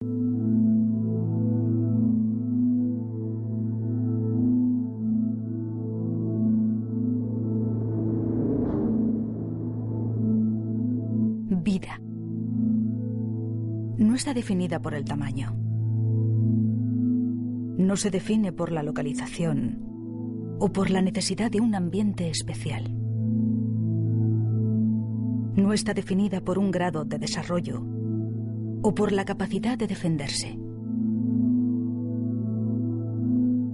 Vida. No está definida por el tamaño. No se define por la localización o por la necesidad de un ambiente especial. No está definida por un grado de desarrollo o por la capacidad de defenderse.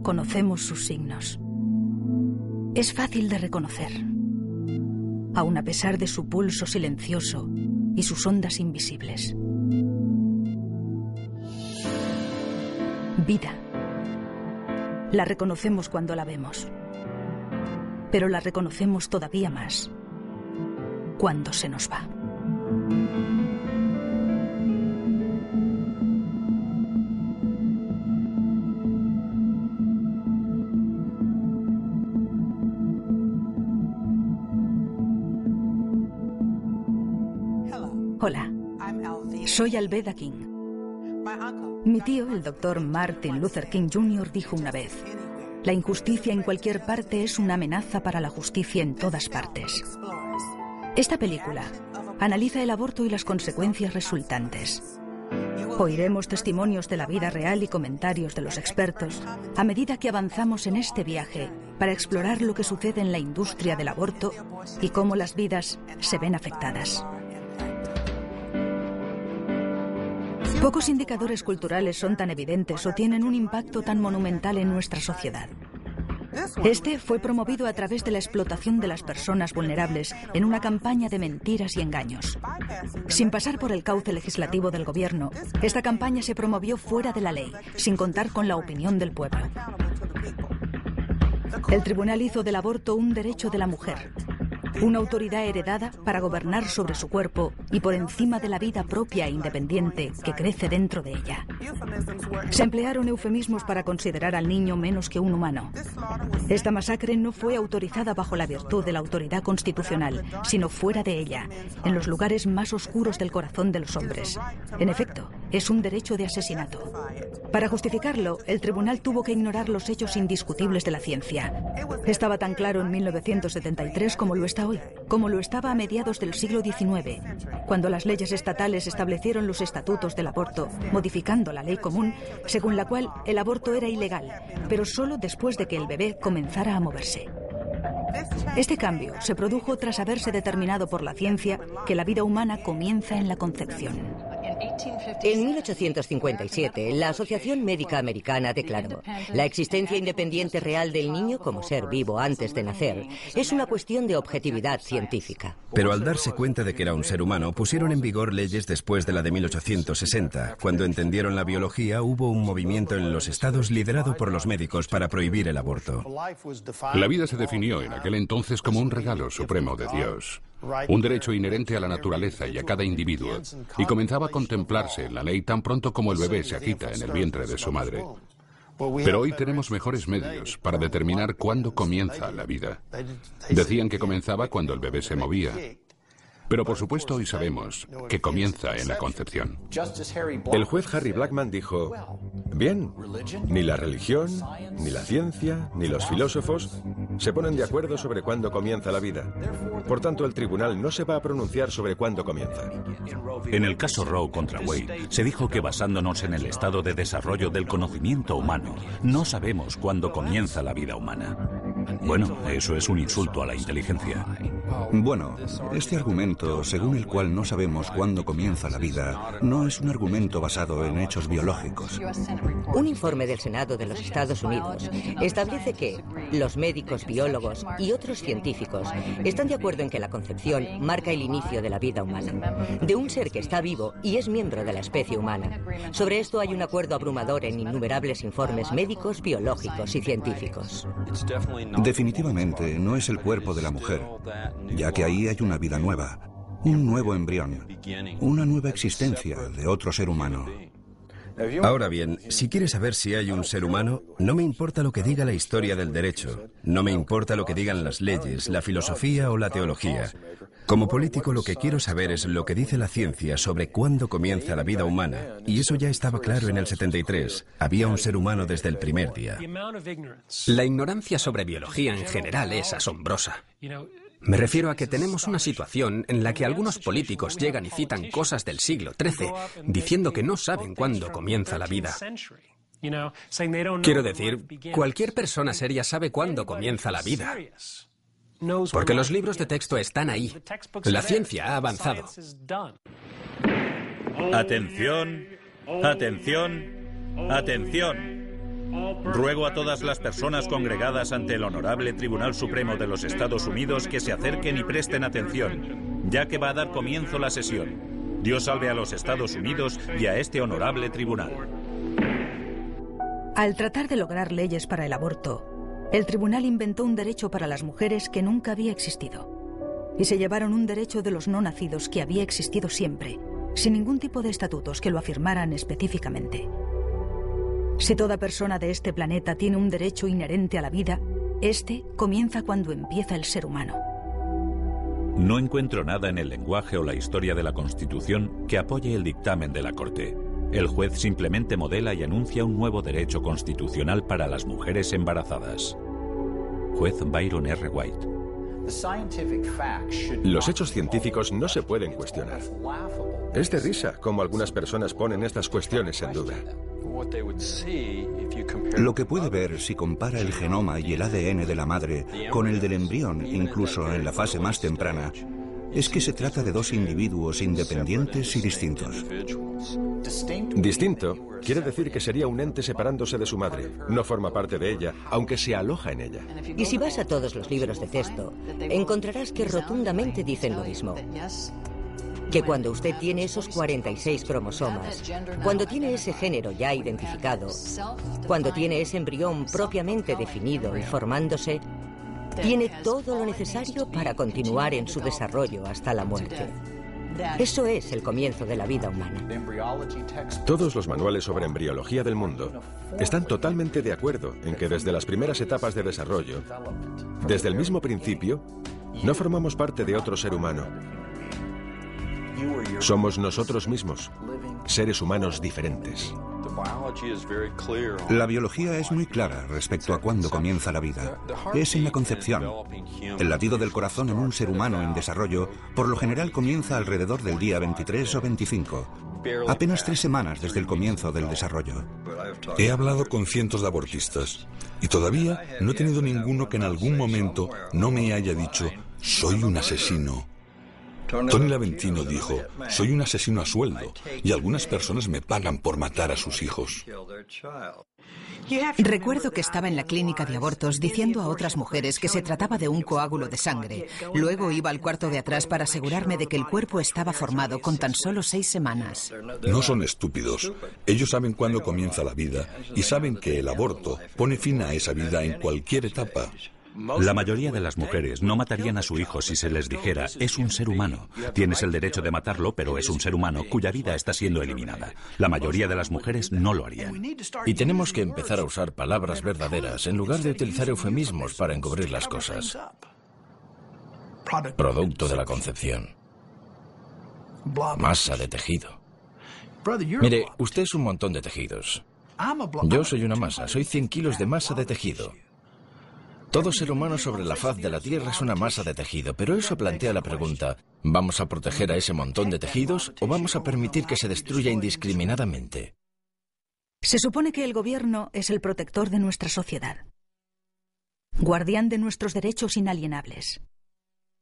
Conocemos sus signos. Es fácil de reconocer, aun a pesar de su pulso silencioso y sus ondas invisibles. Vida. La reconocemos cuando la vemos, pero la reconocemos todavía más cuando se nos va. Hola, soy Alveda King. Mi tío, el doctor Martin Luther King Jr., dijo una vez: la injusticia en cualquier parte es una amenaza para la justicia en todas partes. Esta película analiza el aborto y las consecuencias resultantes. Oiremos testimonios de la vida real y comentarios de los expertos a medida que avanzamos en este viaje para explorar lo que sucede en la industria del aborto y cómo las vidas se ven afectadas. Pocos indicadores culturales son tan evidentes o tienen un impacto tan monumental en nuestra sociedad. Este fue promovido a través de la explotación de las personas vulnerables en una campaña de mentiras y engaños. Sin pasar por el cauce legislativo del gobierno, esta campaña se promovió fuera de la ley, sin contar con la opinión del pueblo. El tribunal hizo del aborto un derecho de la mujer, una autoridad heredada para gobernar sobre su cuerpo y por encima de la vida propia e independiente que crece dentro de ella. Se emplearon eufemismos para considerar al niño menos que un humano. Esta masacre no fue autorizada bajo la virtud de la autoridad constitucional, sino fuera de ella, en los lugares más oscuros del corazón de los hombres. En efecto, es un derecho de asesinato. Para justificarlo, el tribunal tuvo que ignorar los hechos indiscutibles de la ciencia. Estaba tan claro en 1973 como lo está hoy, como lo estaba a mediados del siglo XIX, cuando las leyes estatales establecieron los estatutos del aborto, modificando la ley común, según la cual el aborto era ilegal, pero solo después de que el bebé comenzara a moverse. Este cambio se produjo tras haberse determinado por la ciencia que la vida humana comienza en la concepción. En 1857, la Asociación Médica Americana declaró: la existencia independiente real del niño como ser vivo antes de nacer es una cuestión de objetividad científica. Pero al darse cuenta de que era un ser humano, pusieron en vigor leyes después de la de 1860. Cuando entendieron la biología, hubo un movimiento en los estados liderado por los médicos para prohibir el aborto. La vida se definió en aquel entonces como un regalo supremo de Dios, un derecho inherente a la naturaleza y a cada individuo, y comenzaba a contemplarse en la ley tan pronto como el bebé se agita en el vientre de su madre. Pero hoy tenemos mejores medios para determinar cuándo comienza la vida. Decían que comenzaba cuando el bebé se movía. Pero por supuesto hoy sabemos que comienza en la concepción. El juez Harry Blackman dijo: bien, ni la religión, ni la ciencia, ni los filósofos se ponen de acuerdo sobre cuándo comienza la vida. Por tanto, el tribunal no se va a pronunciar sobre cuándo comienza. En el caso Roe contra Wade, se dijo que basándonos en el estado de desarrollo del conocimiento humano, no sabemos cuándo comienza la vida humana. Bueno, eso es un insulto a la inteligencia. Bueno, este argumento, según el cual no sabemos cuándo comienza la vida, no es un argumento basado en hechos biológicos. Un informe del Senado de los Estados Unidos establece que los médicos, biólogos y otros científicos están de acuerdo en que la concepción marca el inicio de la vida humana, de un ser que está vivo y es miembro de la especie humana. Sobre esto hay un acuerdo abrumador en innumerables informes médicos, biológicos y científicos. Definitivamente no es el cuerpo de la mujer, ya que ahí hay una vida nueva, un nuevo embrión, una nueva existencia de otro ser humano. Ahora bien, si quieres saber si hay un ser humano, no me importa lo que diga la historia del derecho, no me importa lo que digan las leyes, la filosofía o la teología. Como político lo que quiero saber es lo que dice la ciencia sobre cuándo comienza la vida humana, y eso ya estaba claro en el 73. Había un ser humano desde el primer día. La ignorancia sobre biología en general es asombrosa. Me refiero a que tenemos una situación en la que algunos políticos llegan y citan cosas del siglo XIII, diciendo que no saben cuándo comienza la vida. Quiero decir, cualquier persona seria sabe cuándo comienza la vida. Porque los libros de texto están ahí. La ciencia ha avanzado. Atención, atención, atención. Ruego a todas las personas congregadas ante el Honorable Tribunal Supremo de los Estados Unidos que se acerquen y presten atención, ya que va a dar comienzo la sesión. Dios salve a los Estados Unidos y a este honorable tribunal. Al tratar de lograr leyes para el aborto, el tribunal inventó un derecho para las mujeres que nunca había existido. Y se llevaron un derecho de los no nacidos que había existido siempre, sin ningún tipo de estatutos que lo afirmaran específicamente. Si toda persona de este planeta tiene un derecho inherente a la vida, este comienza cuando empieza el ser humano. No encuentro nada en el lenguaje o la historia de la Constitución que apoye el dictamen de la Corte. El juez simplemente modela y anuncia un nuevo derecho constitucional para las mujeres embarazadas. Juez Byron R. White. Los hechos científicos no se pueden cuestionar. Es de risa cómo algunas personas ponen estas cuestiones en duda. Lo que puede ver si compara el genoma y el ADN de la madre con el del embrión, incluso en la fase más temprana, es que se trata de dos individuos independientes y distintos. Distinto quiere decir que sería un ente separándose de su madre. No forma parte de ella, aunque se aloja en ella. Y si vas a todos los libros de texto, encontrarás que rotundamente dicen lo mismo. Que cuando usted tiene esos 46 cromosomas, cuando tiene ese género ya identificado, cuando tiene ese embrión propiamente definido y formándose, tiene todo lo necesario para continuar en su desarrollo hasta la muerte. Eso es el comienzo de la vida humana. Todos los manuales sobre embriología del mundo están totalmente de acuerdo en que desde las primeras etapas de desarrollo, desde el mismo principio, no formamos parte de otro ser humano. Somos nosotros mismos, seres humanos diferentes. La biología es muy clara respecto a cuándo comienza la vida. Es en la concepción. El latido del corazón en un ser humano en desarrollo por lo general comienza alrededor del día 23 o 25, apenas 3 semanas desde el comienzo del desarrollo. He hablado con cientos de abortistas y todavía no he tenido ninguno que en algún momento no me haya dicho «soy un asesino». Tony Laventino dijo, soy un asesino a sueldo y algunas personas me pagan por matar a sus hijos. Recuerdo que estaba en la clínica de abortos diciendo a otras mujeres que se trataba de un coágulo de sangre. Luego iba al cuarto de atrás para asegurarme de que el cuerpo estaba formado con tan solo 6 semanas. No son estúpidos. Ellos saben cuándo comienza la vida y saben que el aborto pone fin a esa vida en cualquier etapa. La mayoría de las mujeres no matarían a su hijo si se les dijera, es un ser humano. Tienes el derecho de matarlo, pero es un ser humano cuya vida está siendo eliminada. La mayoría de las mujeres no lo harían. Y tenemos que empezar a usar palabras verdaderas en lugar de utilizar eufemismos para encubrir las cosas. Producto de la concepción. Masa de tejido. Mire, usted es un montón de tejidos. Yo soy una masa, soy 100 kilos de masa de tejido. Todo ser humano sobre la faz de la Tierra es una masa de tejido, pero eso plantea la pregunta, ¿vamos a proteger a ese montón de tejidos o vamos a permitir que se destruya indiscriminadamente? Se supone que el gobierno es el protector de nuestra sociedad, guardián de nuestros derechos inalienables.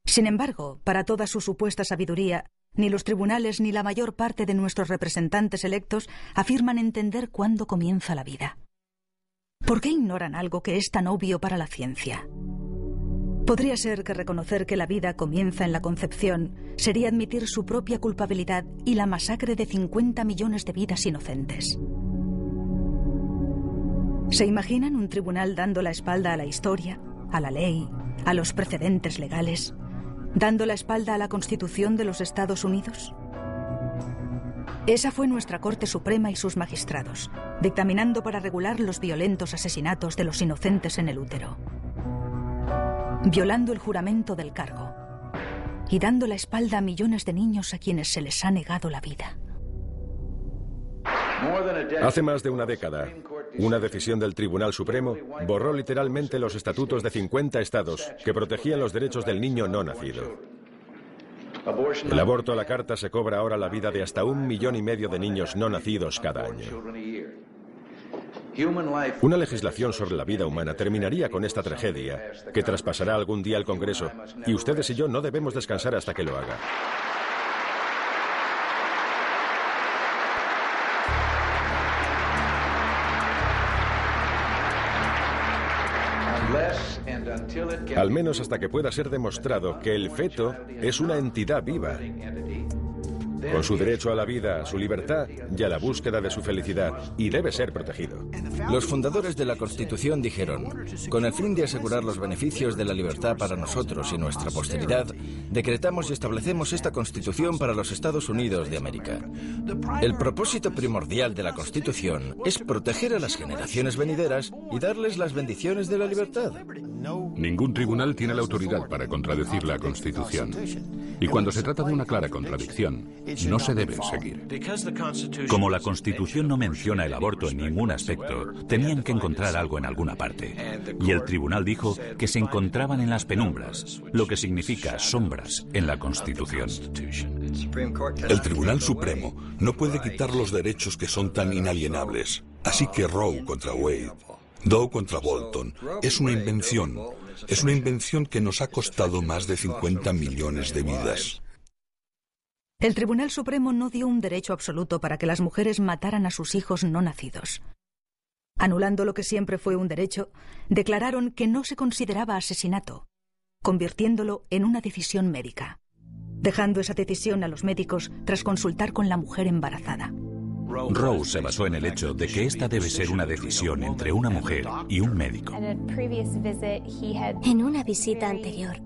Sin embargo, para toda su supuesta sabiduría, ni los tribunales ni la mayor parte de nuestros representantes electos afirman entender cuándo comienza la vida. ¿Por qué ignoran algo que es tan obvio para la ciencia? Podría ser que reconocer que la vida comienza en la concepción sería admitir su propia culpabilidad y la masacre de 50 millones de vidas inocentes. ¿Se imaginan un tribunal dando la espalda a la historia, a la ley, a los precedentes legales, dando la espalda a la Constitución de los Estados Unidos? Esa fue nuestra Corte Suprema y sus magistrados, dictaminando para regular los violentos asesinatos de los inocentes en el útero, violando el juramento del cargo y dando la espalda a millones de niños a quienes se les ha negado la vida. Hace más de una década, una decisión del Tribunal Supremo borró literalmente los estatutos de 50 estados que protegían los derechos del niño no nacido. El aborto a la carta se cobra ahora la vida de hasta 1,5 millones de niños no nacidos cada año. Una legislación sobre la vida humana terminaría con esta tragedia, que traspasará algún día el Congreso, y ustedes y yo no debemos descansar hasta que lo haga. Al menos hasta que pueda ser demostrado que el feto es una entidad viva, con su derecho a la vida, a su libertad y a la búsqueda de su felicidad, y debe ser protegido. Los fundadores de la Constitución dijeron, con el fin de asegurar los beneficios de la libertad para nosotros y nuestra posteridad, decretamos y establecemos esta Constitución para los Estados Unidos de América. El propósito primordial de la Constitución es proteger a las generaciones venideras y darles las bendiciones de la libertad. Ningún tribunal tiene la autoridad para contradecir la Constitución. Y cuando se trata de una clara contradicción, no se debe seguir. Como la Constitución no menciona el aborto en ningún aspecto, tenían que encontrar algo en alguna parte. Y el tribunal dijo que se encontraban en las penumbras, lo que significa sombras en la Constitución. El Tribunal Supremo no puede quitar los derechos que son tan inalienables. Así que Roe contra Wade, Doe contra Bolton, es una invención. Es una invención que nos ha costado más de 50 millones de vidas. El Tribunal Supremo no dio un derecho absoluto para que las mujeres mataran a sus hijos no nacidos. Anulando lo que siempre fue un derecho, declararon que no se consideraba asesinato, convirtiéndolo en una decisión médica, dejando esa decisión a los médicos tras consultar con la mujer embarazada. Roe se basó en el hecho de que esta debe ser una decisión entre una mujer y un médico. En una visita anterior,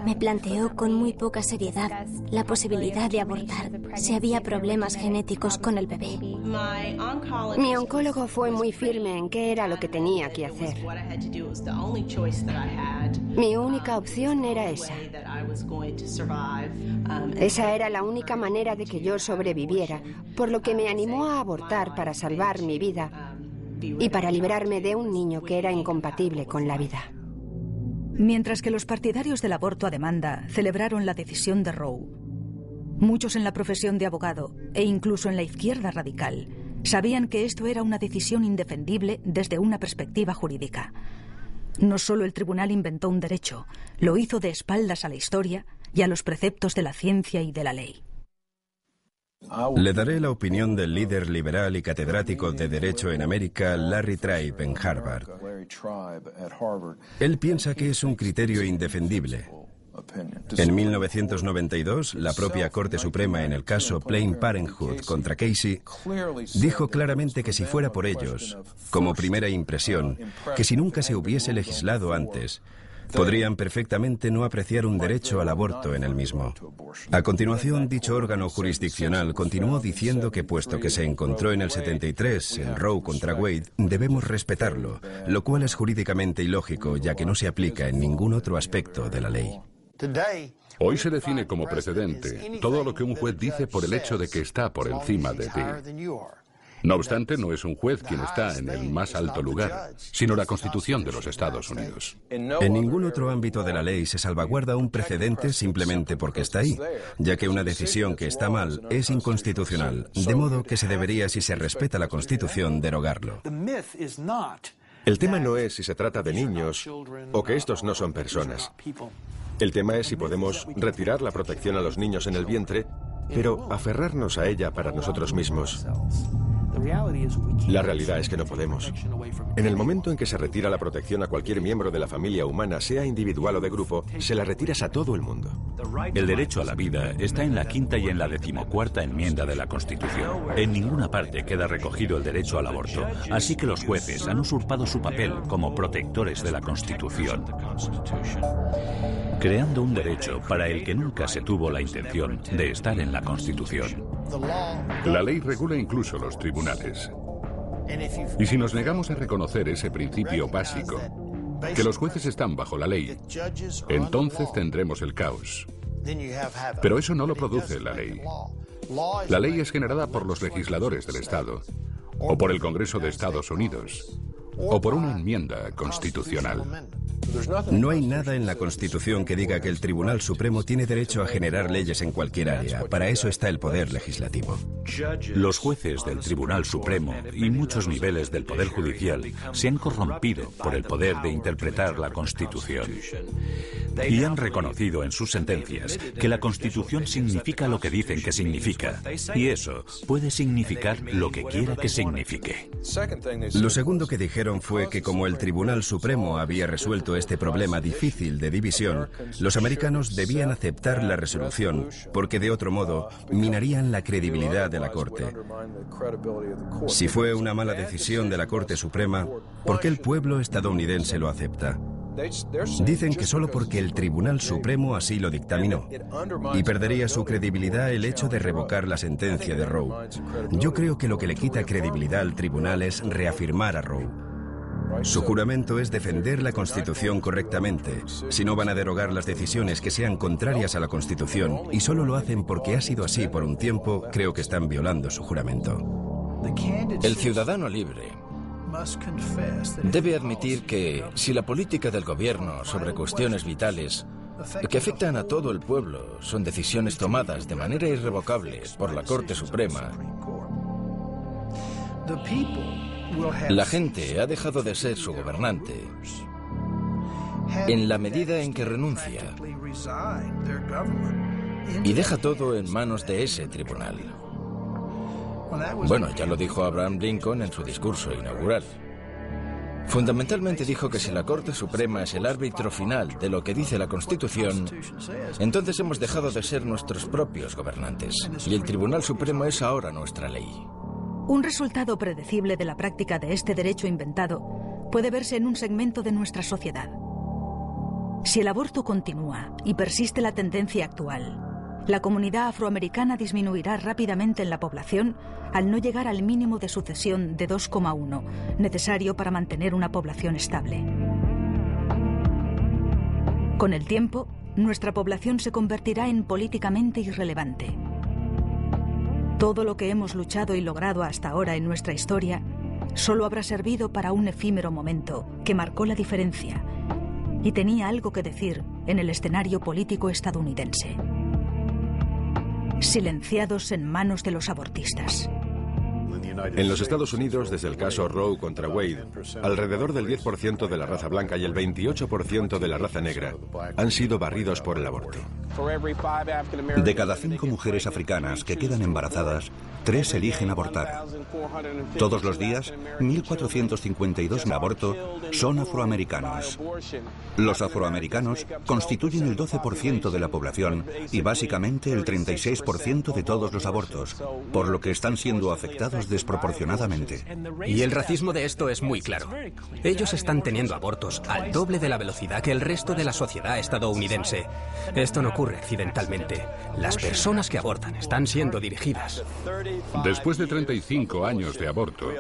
me planteó con muy poca seriedad la posibilidad de abortar si había problemas genéticos con el bebé. Mi oncólogo fue muy firme en qué era lo que tenía que hacer. Mi única opción era esa. Esa era la única manera de que yo sobreviviera, por lo que me animó a abortar para salvar mi vida y para librarme de un niño que era incompatible con la vida. Mientras que los partidarios del aborto a demanda celebraron la decisión de Roe, muchos en la profesión de abogado e incluso en la izquierda radical sabían que esto era una decisión indefendible desde una perspectiva jurídica. No solo el tribunal inventó un derecho, lo hizo de espaldas a la historia y a los preceptos de la ciencia y de la ley. Le daré la opinión del líder liberal y catedrático de Derecho en América, Larry Tribe, en Harvard. Él piensa que es un criterio indefendible. En 1992, la propia Corte Suprema en el caso Planned Parenthood contra Casey dijo claramente que si fuera por ellos, como primera impresión, que si nunca se hubiese legislado antes, podrían perfectamente no apreciar un derecho al aborto en el mismo. A continuación, dicho órgano jurisdiccional continuó diciendo que puesto que se encontró en el 73 en Roe contra Wade, debemos respetarlo, lo cual es jurídicamente ilógico ya que no se aplica en ningún otro aspecto de la ley. Hoy se define como precedente todo lo que un juez dice por el hecho de que está por encima de ti. No obstante, no es un juez quien está en el más alto lugar, sino la Constitución de los Estados Unidos. En ningún otro ámbito de la ley se salvaguarda un precedente simplemente porque está ahí, ya que una decisión que está mal es inconstitucional, de modo que se debería, si se respeta la Constitución, derogarlo. El tema no es si se trata de niños o que estos no son personas. El tema es si podemos retirar la protección a los niños en el vientre, pero aferrarnos a ella para nosotros mismos. La realidad es que no podemos. En el momento en que se retira la protección a cualquier miembro de la familia humana, sea individual o de grupo, se la retiras a todo el mundo. El derecho a la vida está en la 5ª y en la 14ª enmienda de la Constitución. En ninguna parte queda recogido el derecho al aborto, así que los jueces han usurpado su papel como protectores de la Constitución, creando un derecho para el que nunca se tuvo la intención de estar en la Constitución. La ley regula incluso los tribunales. Y si nos negamos a reconocer ese principio básico, que los jueces están bajo la ley, entonces tendremos el caos. Pero eso no lo produce la ley. La ley es generada por los legisladores del Estado, o por el Congreso de Estados Unidos, o por una enmienda constitucional. No hay nada en la Constitución que diga que el Tribunal Supremo tiene derecho a generar leyes en cualquier área. Para eso está el poder legislativo. Los jueces del Tribunal Supremo y muchos niveles del Poder Judicial se han corrompido por el poder de interpretar la Constitución. Y han reconocido en sus sentencias que la Constitución significa lo que dicen que significa. Y eso puede significar lo que quiera que signifique. Lo segundo que dijeron fue que como el Tribunal Supremo había resuelto este problema difícil de división, los americanos debían aceptar la resolución, porque de otro modo minarían la credibilidad de la Corte. Si fue una mala decisión de la Corte Suprema, ¿por qué el pueblo estadounidense lo acepta? Dicen que solo porque el Tribunal Supremo así lo dictaminó, y perdería su credibilidad el hecho de revocar la sentencia de Roe. Yo creo que lo que le quita credibilidad al tribunal es reafirmar a Roe. Su juramento es defender la Constitución correctamente. Si no van a derogar las decisiones que sean contrarias a la Constitución, y solo lo hacen porque ha sido así por un tiempo, creo que están violando su juramento. El ciudadano libre debe admitir que si la política del gobierno sobre cuestiones vitales que afectan a todo el pueblo son decisiones tomadas de manera irrevocable por la Corte Suprema, la gente ha dejado de ser su gobernante en la medida en que renuncia y deja todo en manos de ese tribunal. Bueno, ya lo dijo Abraham Lincoln en su discurso inaugural. Fundamentalmente dijo que si la Corte Suprema es el árbitro final de lo que dice la Constitución, entonces hemos dejado de ser nuestros propios gobernantes. Y el Tribunal Supremo es ahora nuestra ley. Un resultado predecible de la práctica de este derecho inventado puede verse en un segmento de nuestra sociedad. Si el aborto continúa y persiste la tendencia actual, la comunidad afroamericana disminuirá rápidamente en la población al no llegar al mínimo de sucesión de 2,1, necesario para mantener una población estable. Con el tiempo, nuestra población se convertirá en políticamente irrelevante. Todo lo que hemos luchado y logrado hasta ahora en nuestra historia solo habrá servido para un efímero momento que marcó la diferencia y tenía algo que decir en el escenario político estadounidense. Silenciados en manos de los abortistas. En los Estados Unidos, desde el caso Roe contra Wade, alrededor del 10% de la raza blanca y el 28% de la raza negra han sido barridos por el aborto. De cada 5 mujeres africanas que quedan embarazadas, 3 eligen abortar. Todos los días, 1.452 en aborto son afroamericanos. Los afroamericanos constituyen el 12% de la población y básicamente el 36% de todos los abortos, por lo que están siendo afectados desproporcionadamente. Y el racismo de esto es muy claro. Ellos están teniendo abortos al doble de la velocidad que el resto de la sociedad estadounidense. Esto no ocurre accidentalmente. Las personas que abortan están siendo dirigidas. Después de 35 años de aborto,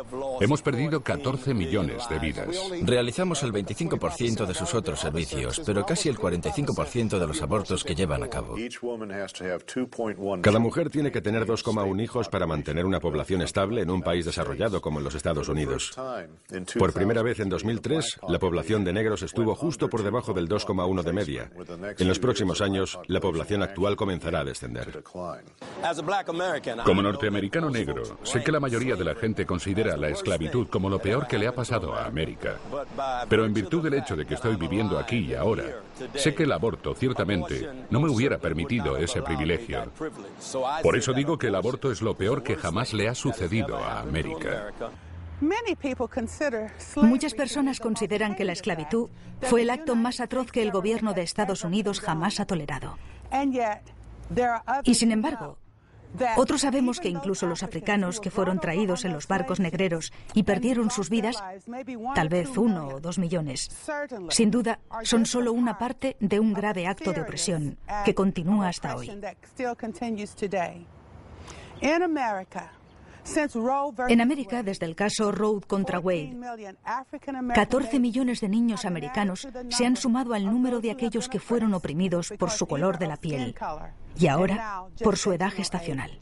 hemos perdido 14 millones de vidas. Realizamos el 25% de sus otros servicios, pero casi el 45% de los abortos que llevan a cabo. Cada mujer tiene que tener 2,1 hijos para mantener una población estable en un país desarrollado como en los Estados Unidos. Por primera vez en 2003, la población de negros estuvo justo por debajo del 2,1 de media. En los próximos años, la población actual comenzará a descender. Como norteamericano negro, sé que la mayoría de la gente considera la esclavitud como lo peor que le ha pasado a América. Pero en virtud del hecho de que estoy viviendo aquí y ahora, sé que el aborto, ciertamente, no me hubiera permitido ese privilegio. Por eso digo que el aborto es lo peor que jamás le ha sucedido a América. Muchas personas consideran que la esclavitud fue el acto más atroz que el gobierno de Estados Unidos jamás ha tolerado. Y sin embargo, otros sabemos que incluso los africanos que fueron traídos en los barcos negreros y perdieron sus vidas, tal vez 1 o 2 millones, sin duda son solo una parte de un grave acto de opresión que continúa hasta hoy. En América, desde el caso Roe contra Wade, 14 millones de niños americanos se han sumado al número de aquellos que fueron oprimidos por su color de la piel y ahora por su edad gestacional.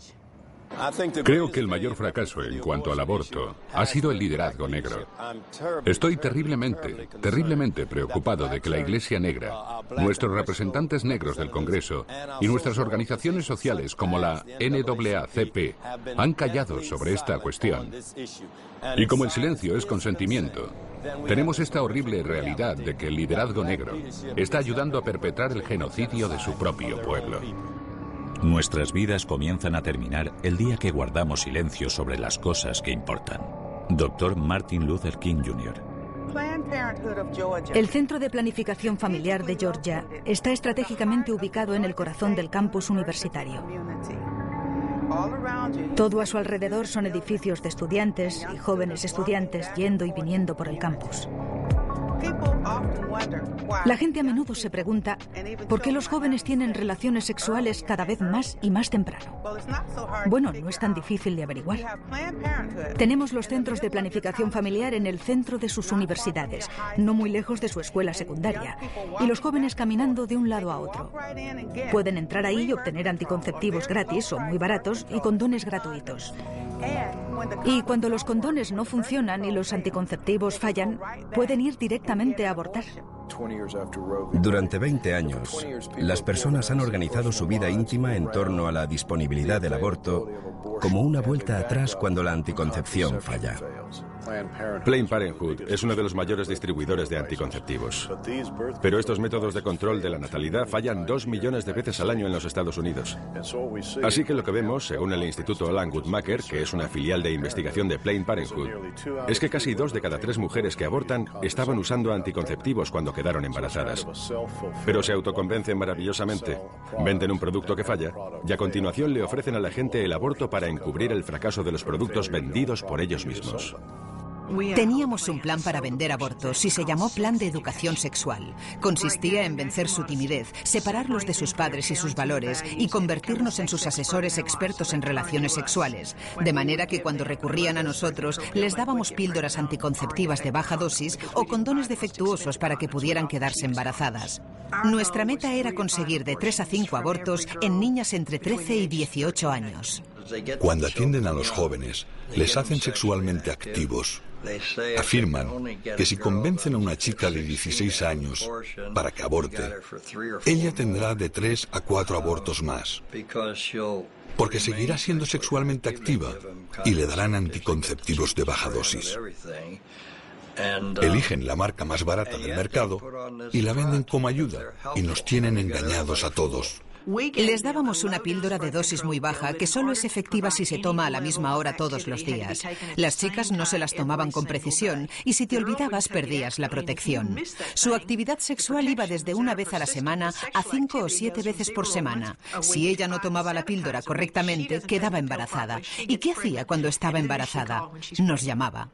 Creo que el mayor fracaso en cuanto al aborto ha sido el liderazgo negro. Estoy terriblemente preocupado de que la Iglesia Negra, nuestros representantes negros del Congreso y nuestras organizaciones sociales como la NAACP han callado sobre esta cuestión. Y como el silencio es consentimiento, tenemos esta horrible realidad de que el liderazgo negro está ayudando a perpetrar el genocidio de su propio pueblo. Nuestras vidas comienzan a terminar el día que guardamos silencio sobre las cosas que importan. Dr. Martin Luther King Jr. El Centro de Planificación Familiar de Georgia está estratégicamente ubicado en el corazón del campus universitario. Todo a su alrededor son edificios de estudiantes y jóvenes estudiantes yendo y viniendo por el campus. La gente a menudo se pregunta por qué los jóvenes tienen relaciones sexuales cada vez más y más temprano. Bueno, no es tan difícil de averiguar. Tenemos los centros de planificación familiar en el centro de sus universidades, no muy lejos de su escuela secundaria, y los jóvenes caminando de un lado a otro. Pueden entrar ahí y obtener anticonceptivos gratis o muy baratos y condones gratuitos. Y cuando los condones no funcionan y los anticonceptivos fallan, pueden ir directamente a abortar. Durante 20 años, las personas han organizado su vida íntima en torno a la disponibilidad del aborto como una vuelta atrás cuando la anticoncepción falla. Planned Parenthood es uno de los mayores distribuidores de anticonceptivos. Pero estos métodos de control de la natalidad fallan 2 millones de veces al año en los Estados Unidos. Así que lo que vemos, según el Instituto Alan Guttmacher, que es una filial de investigación de Planned Parenthood, es que casi 2 de cada 3 mujeres que abortan estaban usando anticonceptivos cuando quedaron embarazadas. Pero se autoconvencen maravillosamente, venden un producto que falla y a continuación le ofrecen a la gente el aborto para encubrir el fracaso de los productos vendidos por ellos mismos. Teníamos un plan para vender abortos y se llamó Plan de Educación Sexual. Consistía en vencer su timidez, separarlos de sus padres y sus valores y convertirnos en sus asesores expertos en relaciones sexuales. De manera que cuando recurrían a nosotros, les dábamos píldoras anticonceptivas de baja dosis o condones defectuosos para que pudieran quedarse embarazadas. Nuestra meta era conseguir de 3 a 5 abortos en niñas entre 13 y 18 años. Cuando atienden a los jóvenes, les hacen sexualmente activos. Afirman que si convencen a una chica de 16 años para que aborte, ella tendrá de 3 a 4 abortos más, porque seguirá siendo sexualmente activa y le darán anticonceptivos de baja dosis. Eligen la marca más barata del mercado y la venden como ayuda y nos tienen engañados a todos. Les dábamos una píldora de dosis muy baja que solo es efectiva si se toma a la misma hora todos los días. Las chicas no se las tomaban con precisión y si te olvidabas perdías la protección. Su actividad sexual iba desde una vez a la semana a 5 o 7 veces por semana. Si ella no tomaba la píldora correctamente, quedaba embarazada. ¿Y qué hacía cuando estaba embarazada? Nos llamaba.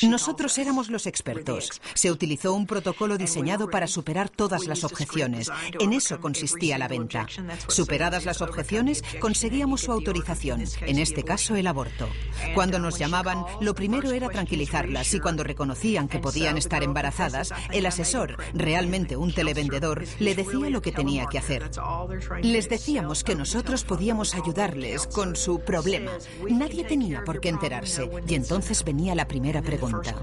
Nosotros éramos los expertos. Se utilizó un protocolo diseñado para superar todas las objeciones. En eso consistía la venta. Superadas las objeciones, conseguíamos su autorización, en este caso el aborto. Cuando nos llamaban, lo primero era tranquilizarlas y cuando reconocían que podían estar embarazadas, el asesor, realmente un televendedor, le decía lo que tenía que hacer. Les decíamos que nosotros podíamos ayudarles con su problema. Nadie tenía por qué enterarse y entonces venía la primera pregunta.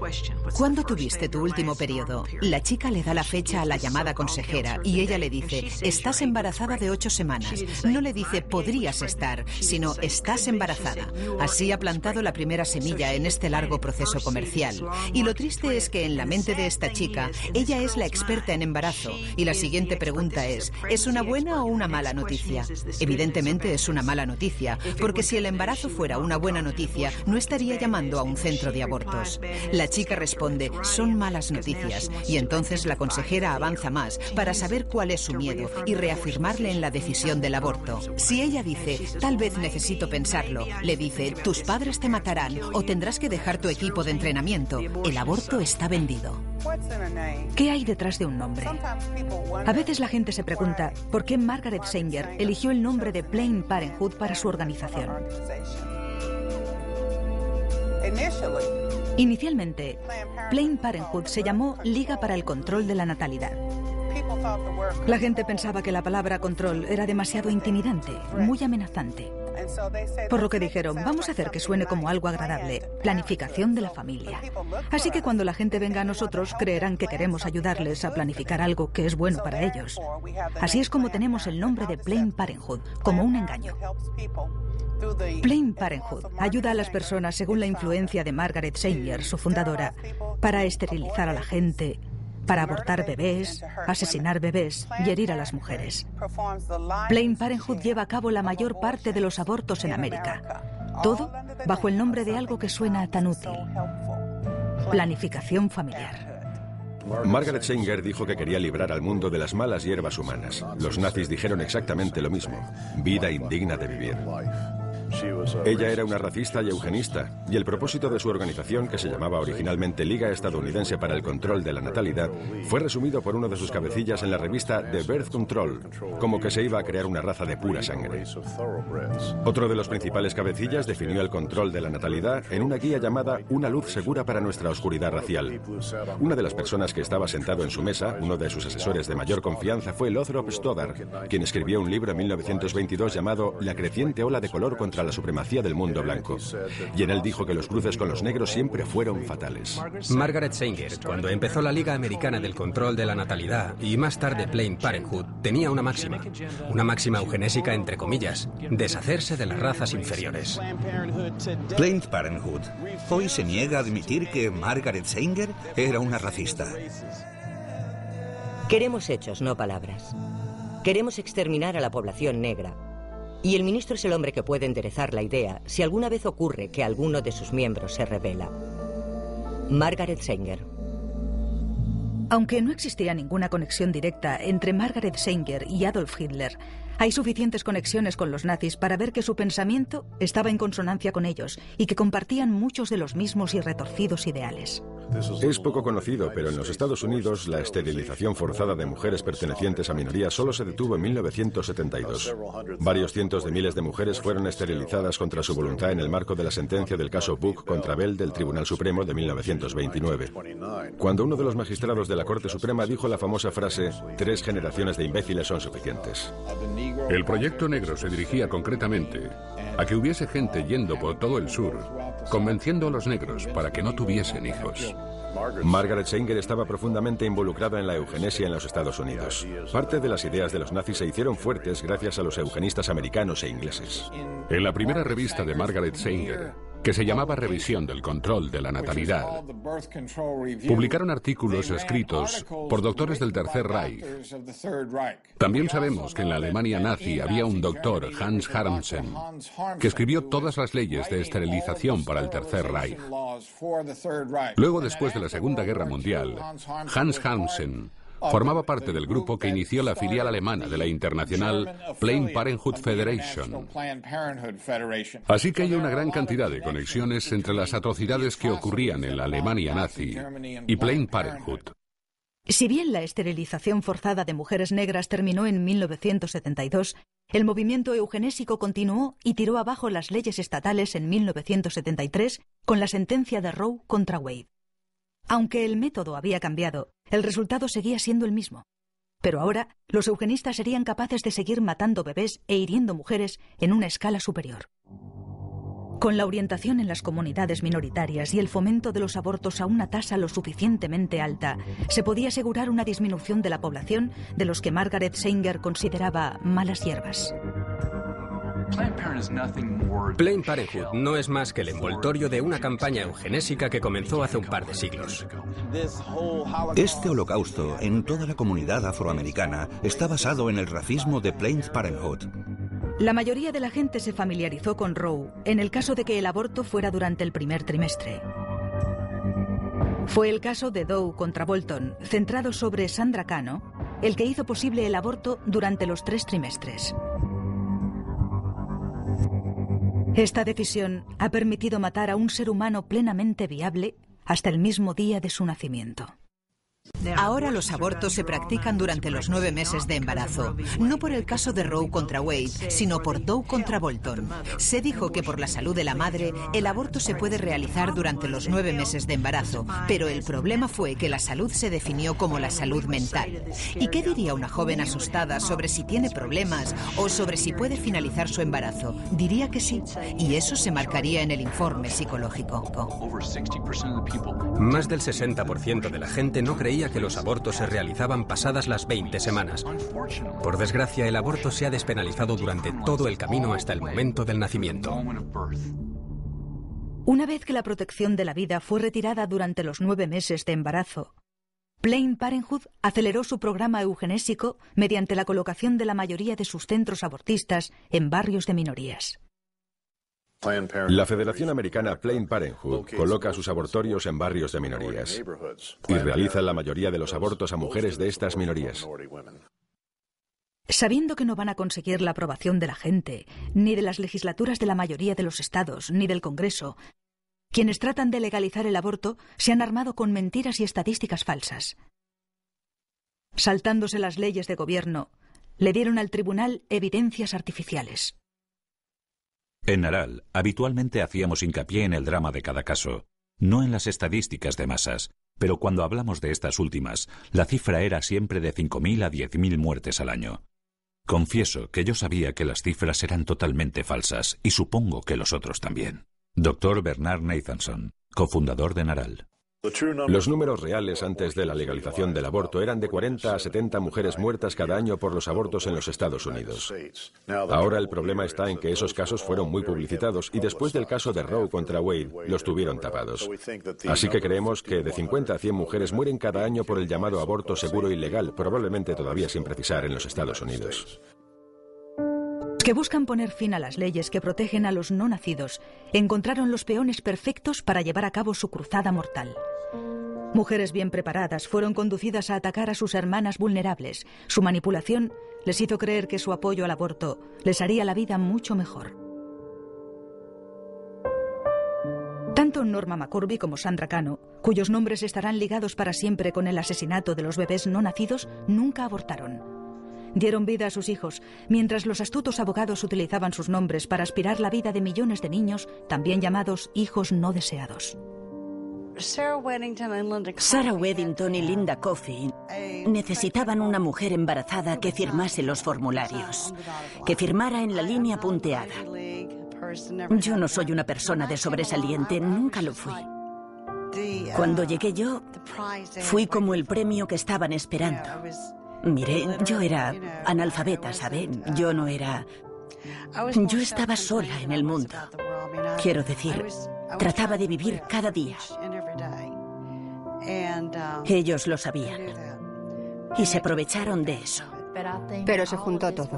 ¿Cuándo tuviste tu último periodo? La chica le da la fecha a la llamada consejera y ella le dice, estás embarazada de 8 semanas. No le dice, podrías estar, sino estás embarazada. Así ha plantado la primera semilla en este largo proceso comercial. Y lo triste es que en la mente de esta chica, ella es la experta en embarazo. Y la siguiente pregunta ¿es una buena o una mala noticia? Evidentemente es una mala noticia, porque si el embarazo fuera una buena noticia, no estaría llamando a un centro de abortos. hijos. La chica responde, son malas noticias, y entonces la consejera avanza más para saber cuál es su miedo y reafirmarle en la decisión del aborto. Si ella dice, tal vez necesito pensarlo, le dice, tus padres te matarán o tendrás que dejar tu equipo de entrenamiento. El aborto está vendido. ¿Qué hay detrás de un nombre? A veces la gente se pregunta por qué Margaret Sanger eligió el nombre de Planned Parenthood para su organización. Inicialmente, Planned Parenthood se llamó Liga para el Control de la Natalidad. La gente pensaba que la palabra control era demasiado intimidante, muy amenazante. Por lo que dijeron, vamos a hacer que suene como algo agradable, planificación de la familia. Así que cuando la gente venga a nosotros, creerán que queremos ayudarles a planificar algo que es bueno para ellos. Así es como tenemos el nombre de Planned Parenthood, como un engaño. Planned Parenthood ayuda a las personas según la influencia de Margaret Sanger, su fundadora, para esterilizar a la gente, para abortar bebés, asesinar bebés y herir a las mujeres. Planned Parenthood lleva a cabo la mayor parte de los abortos en América. Todo bajo el nombre de algo que suena tan útil: planificación familiar. Margaret Sanger dijo que quería librar al mundo de las malas hierbas humanas. Los nazis dijeron exactamente lo mismo: vida indigna de vivir. Ella era una racista y eugenista, y el propósito de su organización, que se llamaba originalmente Liga Estadounidense para el Control de la Natalidad, fue resumido por uno de sus cabecillas en la revista The Birth Control, como que se iba a crear una raza de pura sangre. Otro de los principales cabecillas definió el control de la natalidad en una guía llamada Una luz segura para nuestra oscuridad racial. Una de las personas que estaba sentado en su mesa, uno de sus asesores de mayor confianza, fue Lothrop Stoddard, quien escribió un libro en 1922 llamado La creciente ola de color contra la supremacía del mundo blanco, y en él dijo que los cruces con los negros siempre fueron fatales. Margaret Sanger, cuando empezó la Liga Americana del Control de la Natalidad y más tarde Planned Parenthood, tenía una máxima eugenésica entre comillas: deshacerse de las razas inferiores. Planned Parenthood hoy se niega a admitir que Margaret Sanger era una racista. Queremos hechos, no palabras. Queremos exterminar a la población negra. Y el ministro es el hombre que puede enderezar la idea si alguna vez ocurre que alguno de sus miembros se rebela. Margaret Sanger. Aunque no existía ninguna conexión directa entre Margaret Sanger y Adolf Hitler, hay suficientes conexiones con los nazis para ver que su pensamiento estaba en consonancia con ellos y que compartían muchos de los mismos y retorcidos ideales. Es poco conocido, pero en los Estados Unidos la esterilización forzada de mujeres pertenecientes a minorías solo se detuvo en 1972. Varios cientos de miles de mujeres fueron esterilizadas contra su voluntad en el marco de la sentencia del caso Buck contra Bell del Tribunal Supremo de 1929. Cuando uno de los magistrados de la Corte Suprema dijo la famosa frase: 3 generaciones de imbéciles son suficientes. El proyecto negro se dirigía concretamente a que hubiese gente yendo por todo el sur, convenciendo a los negros para que no tuviesen hijos. Margaret Sanger estaba profundamente involucrada en la eugenesia en los Estados Unidos. Parte de las ideas de los nazis se hicieron fuertes gracias a los eugenistas americanos e ingleses. En la primera revista de Margaret Sanger, que se llamaba Revisión del Control de la Natalidad, publicaron artículos escritos por doctores del Tercer Reich. También sabemos que en la Alemania nazi había un doctor, Hans Harmsen, que escribió todas las leyes de esterilización para el Tercer Reich. Luego, después de la Segunda Guerra Mundial, Hans Harmsen formaba parte del grupo que inició la filial alemana de la internacional Planned Parenthood Federation. Así que hay una gran cantidad de conexiones entre las atrocidades que ocurrían en la Alemania nazi y Planned Parenthood. Si bien la esterilización forzada de mujeres negras terminó en 1972, el movimiento eugenésico continuó y tiró abajo las leyes estatales en 1973 con la sentencia de Roe contra Wade. Aunque el método había cambiado, el resultado seguía siendo el mismo. Pero ahora, los eugenistas serían capaces de seguir matando bebés e hiriendo mujeres en una escala superior. Con la orientación en las comunidades minoritarias y el fomento de los abortos a una tasa lo suficientemente alta, se podía asegurar una disminución de la población de los que Margaret Sanger consideraba malas hierbas. Planned Parenthood no es más que el envoltorio de una campaña eugenésica que comenzó hace un par de siglos. Este holocausto en toda la comunidad afroamericana está basado en el racismo de Planned Parenthood. La mayoría de la gente se familiarizó con Roe en el caso de que el aborto fuera durante el primer trimestre. Fue el caso de Doe contra Bolton, centrado sobre Sandra Cano, el que hizo posible el aborto durante los 3 trimestres. Esta decisión ha permitido matar a un ser humano plenamente viable hasta el mismo día de su nacimiento. Ahora los abortos se practican durante los 9 meses de embarazo, no por el caso de Roe contra Wade, sino por Doe contra Bolton. Se dijo que por la salud de la madre, el aborto se puede realizar durante los 9 meses de embarazo, pero el problema fue que la salud se definió como la salud mental. ¿Y qué diría una joven asustada sobre si tiene problemas o sobre si puede finalizar su embarazo? Diría que sí, y eso se marcaría en el informe psicológico. Más del 60% de la gente no creía que los abortos se realizaban pasadas las 20 semanas. Por desgracia, el aborto se ha despenalizado durante todo el camino hasta el momento del nacimiento. Una vez que la protección de la vida fue retirada durante los 9 meses de embarazo, Planned Parenthood aceleró su programa eugenésico mediante la colocación de la mayoría de sus centros abortistas en barrios de minorías. La Federación Americana Planned Parenthood coloca sus abortorios en barrios de minorías y realiza la mayoría de los abortos a mujeres de estas minorías. Sabiendo que no van a conseguir la aprobación de la gente, ni de las legislaturas de la mayoría de los estados, ni del Congreso, quienes tratan de legalizar el aborto se han armado con mentiras y estadísticas falsas. Saltándose las leyes de gobierno, le dieron al tribunal evidencias artificiales. En Naral, habitualmente hacíamos hincapié en el drama de cada caso, no en las estadísticas de masas, pero cuando hablamos de estas últimas, la cifra era siempre de 5.000 a 10.000 muertes al año. Confieso que yo sabía que las cifras eran totalmente falsas, y supongo que los otros también. Dr. Bernard Nathanson, cofundador de Naral. Los números reales antes de la legalización del aborto eran de 40 a 70 mujeres muertas cada año por los abortos en los Estados Unidos. Ahora el problema está en que esos casos fueron muy publicitados y después del caso de Roe contra Wade los tuvieron tapados. Así que creemos que de 50 a 100 mujeres mueren cada año por el llamado aborto seguro y legal, probablemente todavía sin precisar en los Estados Unidos. Que buscan poner fin a las leyes que protegen a los no nacidos, encontraron los peones perfectos para llevar a cabo su cruzada mortal. Mujeres bien preparadas fueron conducidas a atacar a sus hermanas vulnerables. Su manipulación les hizo creer que su apoyo al aborto les haría la vida mucho mejor. Tanto Norma McCorvey como Sandra Cano, cuyos nombres estarán ligados para siempre con el asesinato de los bebés no nacidos, nunca abortaron. Dieron vida a sus hijos, mientras los astutos abogados utilizaban sus nombres para aspirar la vida de millones de niños, también llamados hijos no deseados. Sarah Weddington y Linda Coffey necesitaban una mujer embarazada que firmase los formularios, que firmara en la línea punteada. Yo no soy una persona de sobresaliente, nunca lo fui. Cuando llegué yo, fui como el premio que estaban esperando. Mire, yo era analfabeta, ¿sabe? Yo no era... Yo estaba sola en el mundo. Quiero decir, trataba de vivir cada día. Ellos lo sabían. Y se aprovecharon de eso. Pero se juntó todo.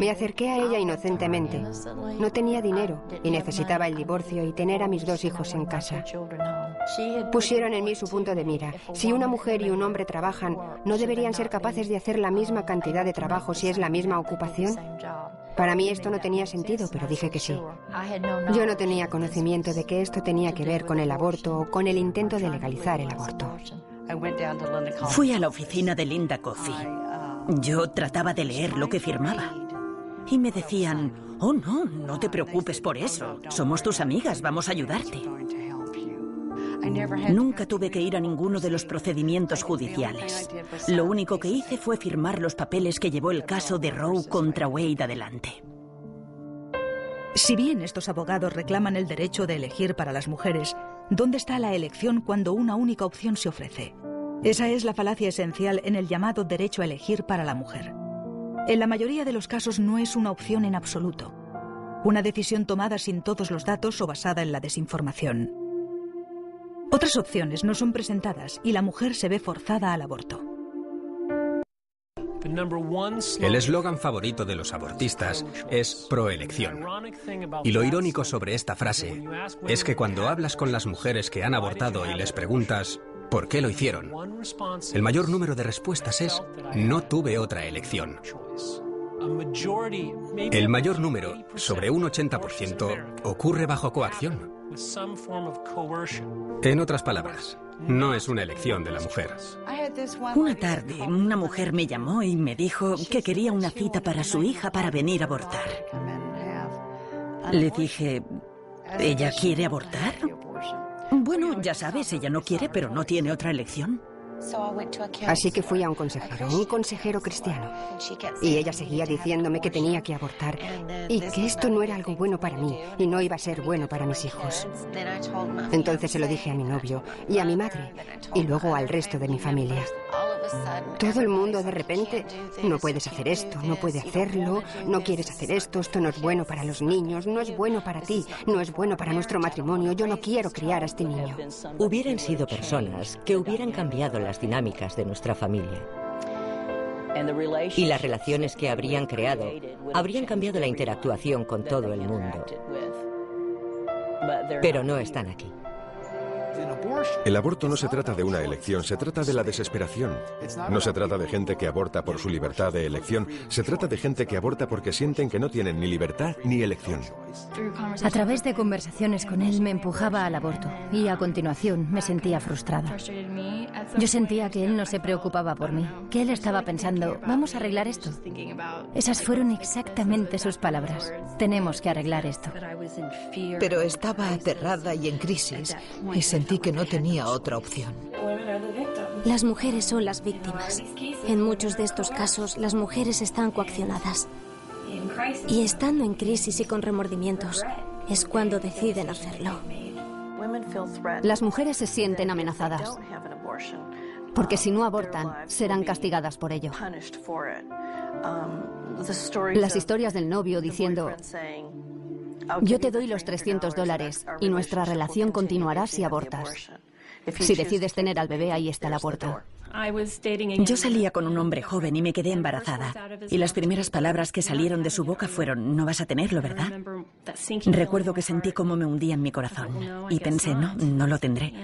Me acerqué a ella inocentemente. No tenía dinero y necesitaba el divorcio y tener a mis 2 hijos en casa. Pusieron en mí su punto de mira. Si una mujer y un hombre trabajan, ¿no deberían ser capaces de hacer la misma cantidad de trabajo si es la misma ocupación? Para mí esto no tenía sentido, pero dije que sí. Yo no tenía conocimiento de que esto tenía que ver con el aborto o con el intento de legalizar el aborto. Fui a la oficina de Linda Coffey. Yo trataba de leer lo que firmaba. Y me decían, oh no, no te preocupes por eso. Somos tus amigas, vamos a ayudarte. Nunca tuve que ir a ninguno de los procedimientos judiciales. Lo único que hice fue firmar los papeles que llevó el caso de Roe contra Wade adelante. Si bien estos abogados reclaman el derecho de elegir para las mujeres, ¿dónde está la elección cuando una única opción se ofrece? Esa es la falacia esencial en el llamado derecho a elegir para la mujer. En la mayoría de los casos no es una opción en absoluto. Una decisión tomada sin todos los datos o basada en la desinformación. Otras opciones no son presentadas y la mujer se ve forzada al aborto. El eslogan favorito de los abortistas es proelección. Y lo irónico sobre esta frase es que cuando hablas con las mujeres que han abortado y les preguntas ¿por qué lo hicieron? El mayor número de respuestas es, no tuve otra elección. El mayor número, sobre un 80%, ocurre bajo coacción. En otras palabras, no es una elección de la mujer. Una tarde, una mujer me llamó y me dijo que quería una cita para su hija para venir a abortar. Le dije, ¿ella quiere abortar? Bueno, ya sabes, ella no quiere, pero no tiene otra elección. Así que fui a un consejero cristiano. Y ella seguía diciéndome que tenía que abortar y que esto no era algo bueno para mí y no iba a ser bueno para mis hijos. Entonces se lo dije a mi novio y a mi madre y luego al resto de mi familia. Todo el mundo de repente, no puedes hacer esto, no puedes hacerlo, no quieres hacer esto no es bueno para los niños, no es bueno para ti, no es bueno para nuestro matrimonio, yo no quiero criar a este niño. Hubieran sido personas que hubieran cambiado las dinámicas de nuestra familia. Y las relaciones que habrían creado habrían cambiado la interactuación con todo el mundo. Pero no están aquí. El aborto no se trata de una elección, se trata de la desesperación. No se trata de gente que aborta por su libertad de elección, se trata de gente que aborta porque sienten que no tienen ni libertad ni elección. A través de conversaciones con él me empujaba al aborto y a continuación me sentía frustrada. Yo sentía que él no se preocupaba por mí, que él estaba pensando, vamos a arreglar esto. Esas fueron exactamente sus palabras, tenemos que arreglar esto. Pero estaba aterrada y en crisis y sentí que no tenía otra opción. Las mujeres son las víctimas. En muchos de estos casos, las mujeres están coaccionadas. Y estando en crisis y con remordimientos, es cuando deciden hacerlo. Las mujeres se sienten amenazadas, porque si no abortan, serán castigadas por ello. Las historias del novio diciendo, yo te doy los $300 y nuestra relación continuará si abortas. Si decides tener al bebé, ahí está la puerta. Yo salía con un hombre joven y me quedé embarazada. Y las primeras palabras que salieron de su boca fueron, no vas a tenerlo, ¿verdad? Recuerdo que sentí cómo me hundía en mi corazón. Y pensé, no lo tendré.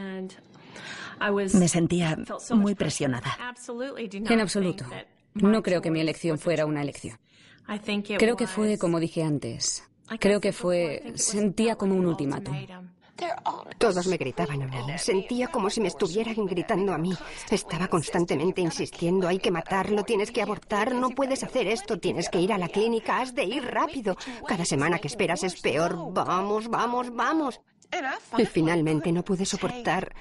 Me sentía muy presionada. En absoluto. No creo que mi elección fuera una elección. Creo que fue, como dije antes, sentía como un ultimátum. Todos me gritaban a mí. Sentía como si me estuvieran gritando a mí. Estaba constantemente insistiendo, hay que matarlo, tienes que abortar, no puedes hacer esto, tienes que ir a la clínica, has de ir rápido. Cada semana que esperas es peor. Vamos, vamos, vamos. Y finalmente no pude soportar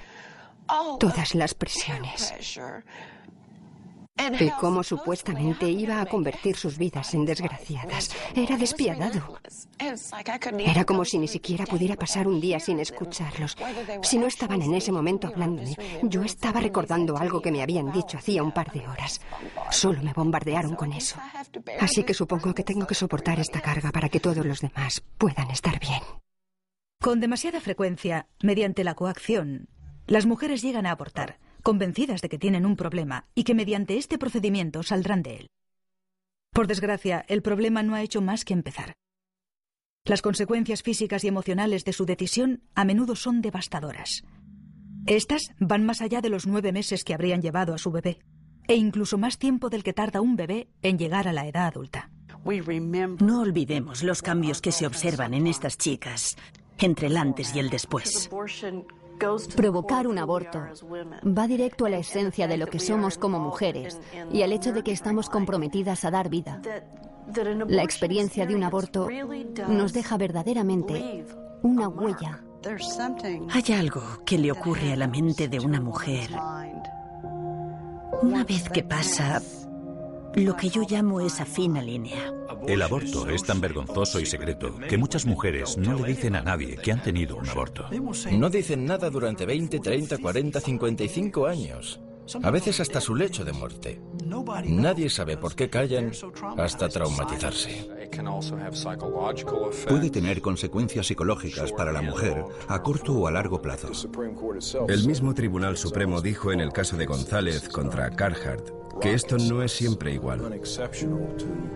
todas las presiones. Y cómo supuestamente iba a convertir sus vidas en desgraciadas. Era despiadado. Era como si ni siquiera pudiera pasar un día sin escucharlos. Si no estaban en ese momento hablándome, yo estaba recordando algo que me habían dicho hacía un par de horas. Solo me bombardearon con eso. Así que supongo que tengo que soportar esta carga para que todos los demás puedan estar bien. Con demasiada frecuencia, mediante la coacción, las mujeres llegan a abortar, convencidas de que tienen un problema y que mediante este procedimiento saldrán de él. Por desgracia, el problema no ha hecho más que empezar. Las consecuencias físicas y emocionales de su decisión a menudo son devastadoras. Estas van más allá de los 9 meses que habrían llevado a su bebé, e incluso más tiempo del que tarda un bebé en llegar a la edad adulta. No olvidemos los cambios que se observan en estas chicas entre el antes y el después. Provocar un aborto va directo a la esencia de lo que somos como mujeres y al hecho de que estamos comprometidas a dar vida. La experiencia de un aborto nos deja verdaderamente una huella. Hay algo que le ocurre a la mente de una mujer una vez que pasa lo que yo llamo esa fina línea. El aborto es tan vergonzoso y secreto que muchas mujeres no le dicen a nadie que han tenido un aborto. No dicen nada durante 20, 30, 40, 55 años. A veces hasta su lecho de muerte. Nadie sabe por qué callan hasta traumatizarse. Puede tener consecuencias psicológicas para la mujer a corto o a largo plazo. El mismo Tribunal Supremo dijo en el caso de González contra Carhart que esto no es siempre igual.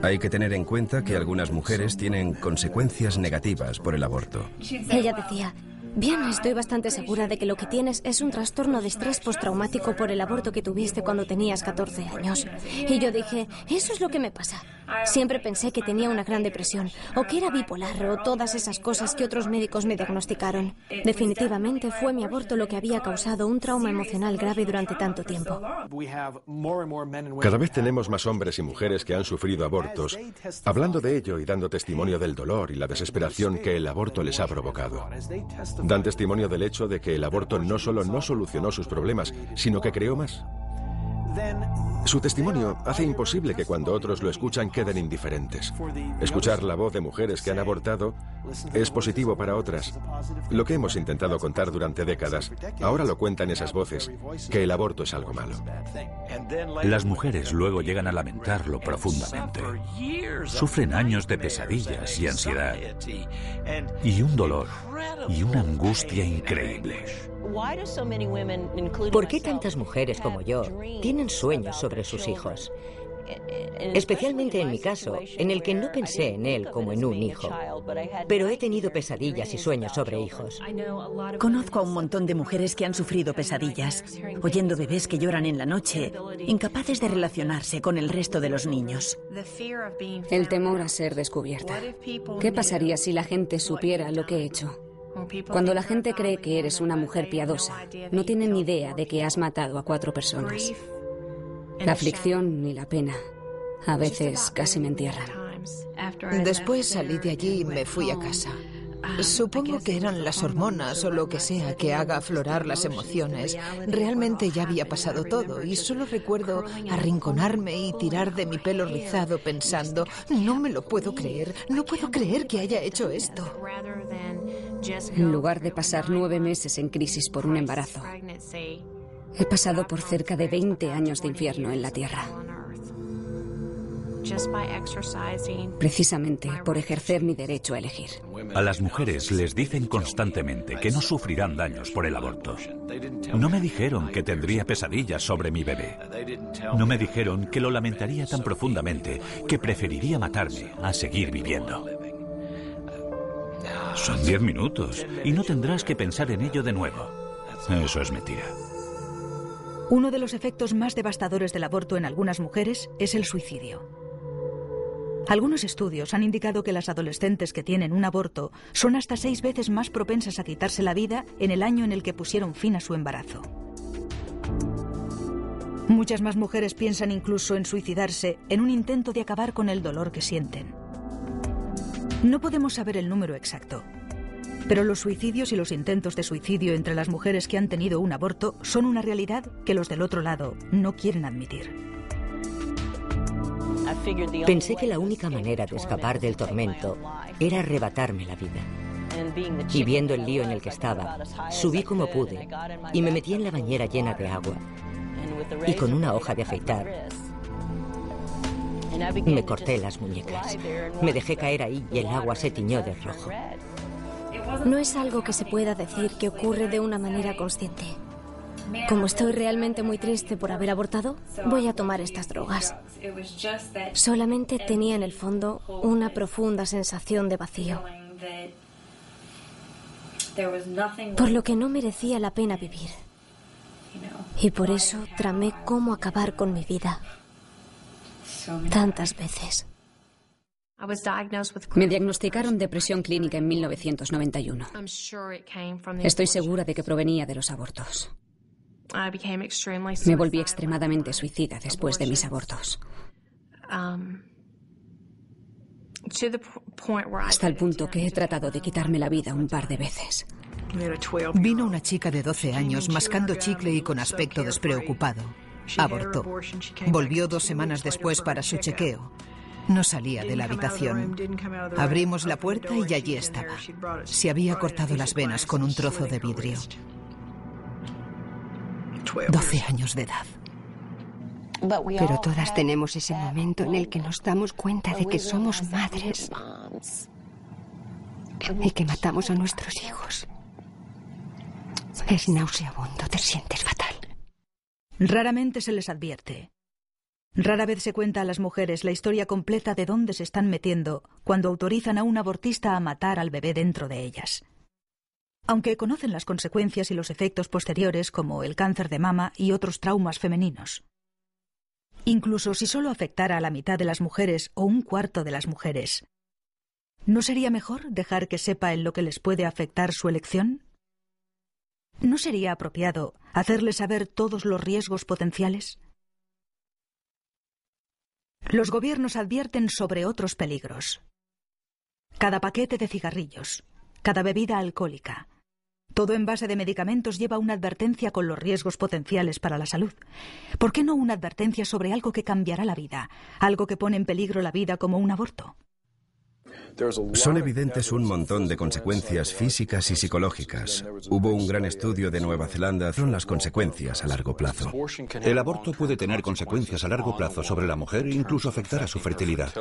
Hay que tener en cuenta que algunas mujeres tienen consecuencias negativas por el aborto. Ella decía, Bien, estoy bastante segura de que lo que tienes es un trastorno de estrés postraumático por el aborto que tuviste cuando tenías 14 años. Y yo dije, eso es lo que me pasa. Siempre pensé que tenía una gran depresión, o que era bipolar, o todas esas cosas que otros médicos me diagnosticaron. Definitivamente fue mi aborto lo que había causado un trauma emocional grave durante tanto tiempo. Cada vez tenemos más hombres y mujeres que han sufrido abortos, hablando de ello y dando testimonio del dolor y la desesperación que el aborto les ha provocado. Dan testimonio del hecho de que el aborto no solo no solucionó sus problemas, sino que creó más. Su testimonio hace imposible que cuando otros lo escuchan queden indiferentes. Escuchar la voz de mujeres que han abortado es positivo para otras. Lo que hemos intentado contar durante décadas, ahora lo cuentan esas voces, que el aborto es algo malo. Las mujeres luego llegan a lamentarlo profundamente. Sufren años de pesadillas y ansiedad, y un dolor y una angustia increíble. ¿Por qué tantas mujeres como yo tienen sueños sobre sus hijos? Especialmente en mi caso, en el que no pensé en él como en un hijo, pero he tenido pesadillas y sueños sobre hijos. Conozco a un montón de mujeres que han sufrido pesadillas, oyendo bebés que lloran en la noche, incapaces de relacionarse con el resto de los niños. El temor a ser descubierta. ¿Qué pasaría si la gente supiera lo que he hecho? Cuando la gente cree que eres una mujer piadosa, no tienen ni idea de que has matado a 4 personas. La aflicción y la pena a veces casi me entierran. Después salí de allí y me fui a casa. Supongo que eran las hormonas o lo que sea que haga aflorar las emociones. Realmente ya había pasado todo y solo recuerdo arrinconarme y tirar de mi pelo rizado pensando, no me lo puedo creer, no puedo creer que haya hecho esto. En lugar de pasar 9 meses en crisis por un embarazo, he pasado por cerca de 20 años de infierno en la tierra. Precisamente por ejercer mi derecho a elegir. A las mujeres les dicen constantemente que no sufrirán daños por el aborto. No me dijeron que tendría pesadillas sobre mi bebé. No me dijeron que lo lamentaría tan profundamente que preferiría matarme a seguir viviendo. Son 10 minutos y no tendrás que pensar en ello de nuevo. Eso es mentira. Uno de los efectos más devastadores del aborto en algunas mujeres es el suicidio. Algunos estudios han indicado que las adolescentes que tienen un aborto son hasta 6 veces más propensas a quitarse la vida en el año en el que pusieron fin a su embarazo. Muchas más mujeres piensan incluso en suicidarse en un intento de acabar con el dolor que sienten. No podemos saber el número exacto, pero los suicidios y los intentos de suicidio entre las mujeres que han tenido un aborto son una realidad que los del otro lado no quieren admitir. Pensé que la única manera de escapar del tormento era arrebatarme la vida. Y viendo el lío en el que estaba, subí como pude y me metí en la bañera llena de agua. Y con una hoja de afeitar me corté las muñecas. Me dejé caer ahí y el agua se tiñó de rojo. No es algo que se pueda decir que ocurre de una manera consciente. Como estoy realmente muy triste por haber abortado, voy a tomar estas drogas. Solamente tenía en el fondo una profunda sensación de vacío, por lo que no merecía la pena vivir. Y por eso tramé cómo acabar con mi vida. Tantas veces. Me diagnosticaron depresión clínica en 1991. Estoy segura de que provenía de los abortos. Me volví extremadamente suicida después de mis abortos. Hasta el punto que he tratado de quitarme la vida un par de veces. Vino una chica de 12 años mascando chicle y con aspecto despreocupado. Abortó. Volvió 2 semanas después para su chequeo. No salía de la habitación. Abrimos la puerta y allí estaba. Se había cortado las venas con un trozo de vidrio. 12 años de edad. Pero todas tenemos ese momento en el que nos damos cuenta de que somos madres y que matamos a nuestros hijos. Es nauseabundo, te sientes fatal. Raramente se les advierte. Rara vez se cuenta a las mujeres la historia completa de dónde se están metiendo cuando autorizan a un abortista a matar al bebé dentro de ellas. aunque conocen las consecuencias y los efectos posteriores como el cáncer de mama y otros traumas femeninos. Incluso si solo afectara a la mitad de las mujeres o un cuarto de las mujeres, ¿no sería mejor dejar que sepa en lo que les puede afectar su elección? ¿No sería apropiado hacerles saber todos los riesgos potenciales? Los gobiernos advierten sobre otros peligros. Cada paquete de cigarrillos, cada bebida alcohólica, todo envase de medicamentos lleva una advertencia con los riesgos potenciales para la salud. ¿Por qué no una advertencia sobre algo que cambiará la vida, algo que pone en peligro la vida como un aborto? Son evidentes un montón de consecuencias físicas y psicológicas. Hubo un gran estudio de Nueva Zelanda sobre las consecuencias a largo plazo. El aborto puede tener consecuencias a largo plazo sobre la mujer e incluso afectar a su fertilidad.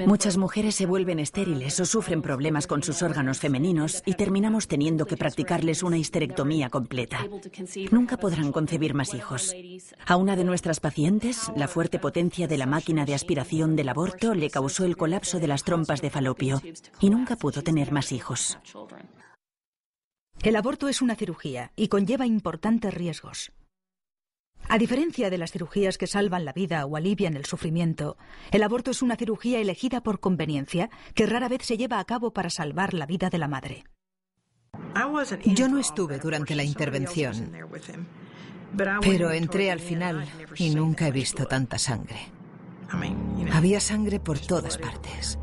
Muchas mujeres se vuelven estériles o sufren problemas con sus órganos femeninos y terminamos teniendo que practicarles una histerectomía completa. Nunca podrán concebir más hijos. A una de nuestras pacientes, la fuerte potencia de la máquina de aspiración del aborto le causó el colapso de las trompas de falopio y nunca pudo tener más hijos. El aborto es una cirugía y conlleva importantes riesgos. A diferencia de las cirugías que salvan la vida o alivian el sufrimiento, el aborto es una cirugía elegida por conveniencia que rara vez se lleva a cabo para salvar la vida de la madre. Yo no estuve durante la intervención, pero entré al final y nunca he visto tanta sangre. Había sangre por todas partes.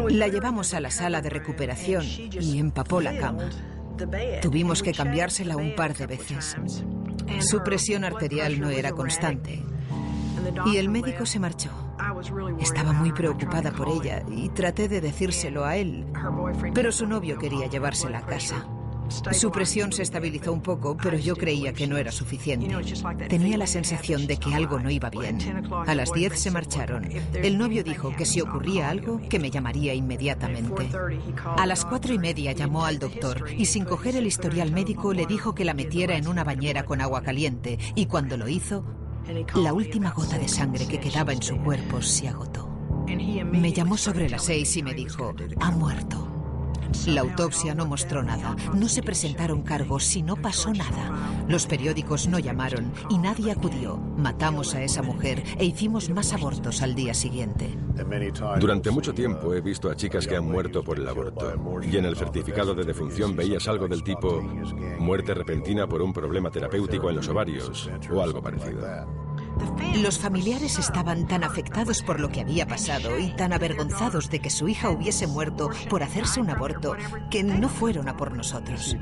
La llevamos a la sala de recuperación y empapó la cama. Tuvimos que cambiársela un par de veces. Su presión arterial no era constante. Y el médico se marchó. Estaba muy preocupada por ella y traté de decírselo a él, pero su novio quería llevársela a casa. Su presión se estabilizó un poco, pero yo creía que no era suficiente. Tenía la sensación de que algo no iba bien. A las 10 se marcharon. El novio dijo que si ocurría algo, que me llamaría inmediatamente. A las 4:30 llamó al doctor y sin coger el historial médico le dijo que la metiera en una bañera con agua caliente y cuando lo hizo, la última gota de sangre que quedaba en su cuerpo se agotó. Me llamó sobre las 6 y me dijo, ha muerto. La autopsia no mostró nada, no se presentaron cargos y no pasó nada. Los periódicos no llamaron y nadie acudió. Matamos a esa mujer e hicimos más abortos al día siguiente. Durante mucho tiempo he visto a chicas que han muerto por el aborto y en el certificado de defunción veías algo del tipo muerte repentina por un problema terapéutico en los ovarios o algo parecido. Los familiares estaban tan afectados por lo que había pasado y tan avergonzados de que su hija hubiese muerto por hacerse un aborto que no fueron a por nosotros.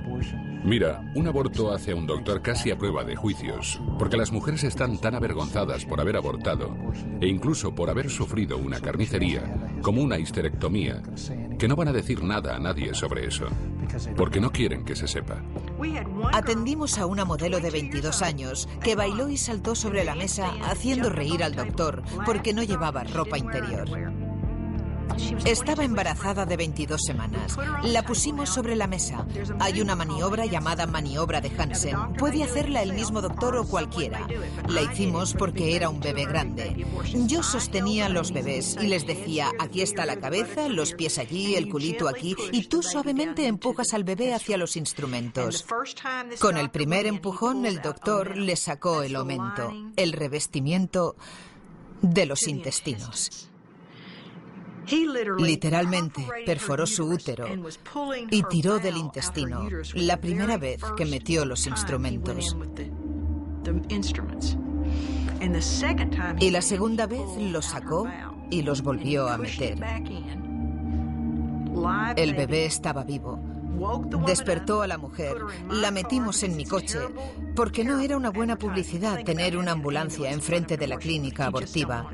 Mira, un aborto hace a un doctor casi a prueba de juicios, porque las mujeres están tan avergonzadas por haber abortado e incluso por haber sufrido una carnicería, como una histerectomía, que no van a decir nada a nadie sobre eso, porque no quieren que se sepa. Atendimos a una modelo de 22 años que bailó y saltó sobre la mesa haciendo reír al doctor porque no llevaba ropa interior. Estaba embarazada de 22 semanas. La pusimos sobre la mesa. Hay una maniobra llamada maniobra de Hansen. Puede hacerla el mismo doctor o cualquiera. La hicimos porque era un bebé grande. Yo sostenía a los bebés y les decía, aquí está la cabeza, los pies allí, el culito aquí, y tú suavemente empujas al bebé hacia los instrumentos. Con el primer empujón, el doctor le sacó el omento, el revestimiento de los intestinos. Literalmente perforó su útero y tiró del intestino la primera vez que metió los instrumentos. Y la segunda vez los sacó y los volvió a meter. El bebé estaba vivo. Despertó a la mujer, la metimos en mi coche, porque no era una buena publicidad tener una ambulancia enfrente de la clínica abortiva.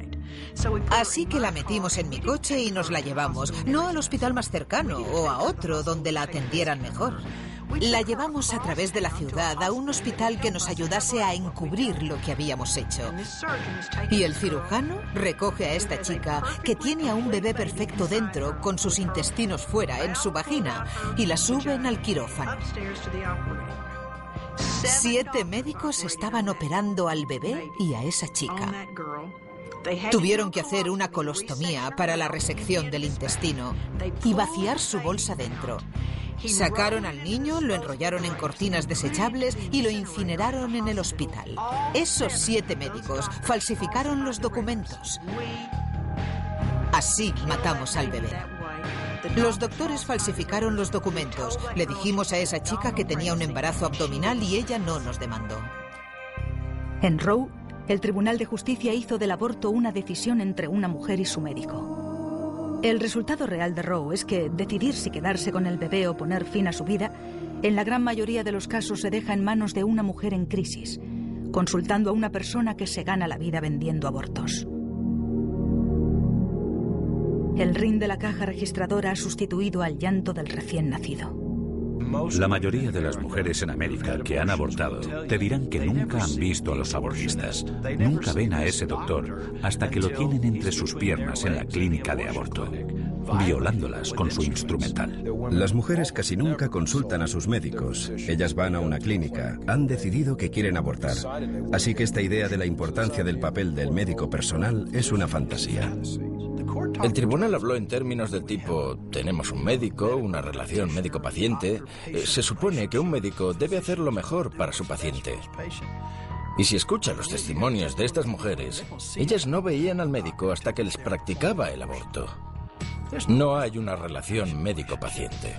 Así que la metimos en mi coche y nos la llevamos, no al hospital más cercano o a otro donde la atendieran mejor. La llevamos a través de la ciudad a un hospital que nos ayudase a encubrir lo que habíamos hecho. Y el cirujano recoge a esta chica que tiene a un bebé perfecto dentro con sus intestinos fuera en su vagina y la suben al quirófano. 7 médicos estaban operando al bebé y a esa chica. Tuvieron que hacer una colostomía para la resección del intestino y vaciar su bolsa dentro. Sacaron al niño, lo enrollaron en cortinas desechables y lo incineraron en el hospital. Esos 7 médicos falsificaron los documentos. Así matamos al bebé. Los doctores falsificaron los documentos. Le dijimos a esa chica que tenía un embarazo abdominal y ella no nos demandó. En Roe, el Tribunal de Justicia hizo del aborto una decisión entre una mujer y su médico. El resultado real de Roe es que decidir si quedarse con el bebé o poner fin a su vida, en la gran mayoría de los casos se deja en manos de una mujer en crisis, consultando a una persona que se gana la vida vendiendo abortos. El ring de la caja registradora ha sustituido al llanto del recién nacido. La mayoría de las mujeres en América que han abortado te dirán que nunca han visto a los abortistas. Nunca ven a ese doctor hasta que lo tienen entre sus piernas en la clínica de aborto, violándolas con su instrumental. Las mujeres casi nunca consultan a sus médicos. Ellas van a una clínica, han decidido que quieren abortar. Así que esta idea de la importancia del papel del médico personal es una fantasía. El tribunal habló en términos del tipo, tenemos un médico, una relación médico-paciente. Se supone que un médico debe hacer lo mejor para su paciente. Y si escucha los testimonios de estas mujeres, ellas no veían al médico hasta que les practicaba el aborto. No hay una relación médico-paciente.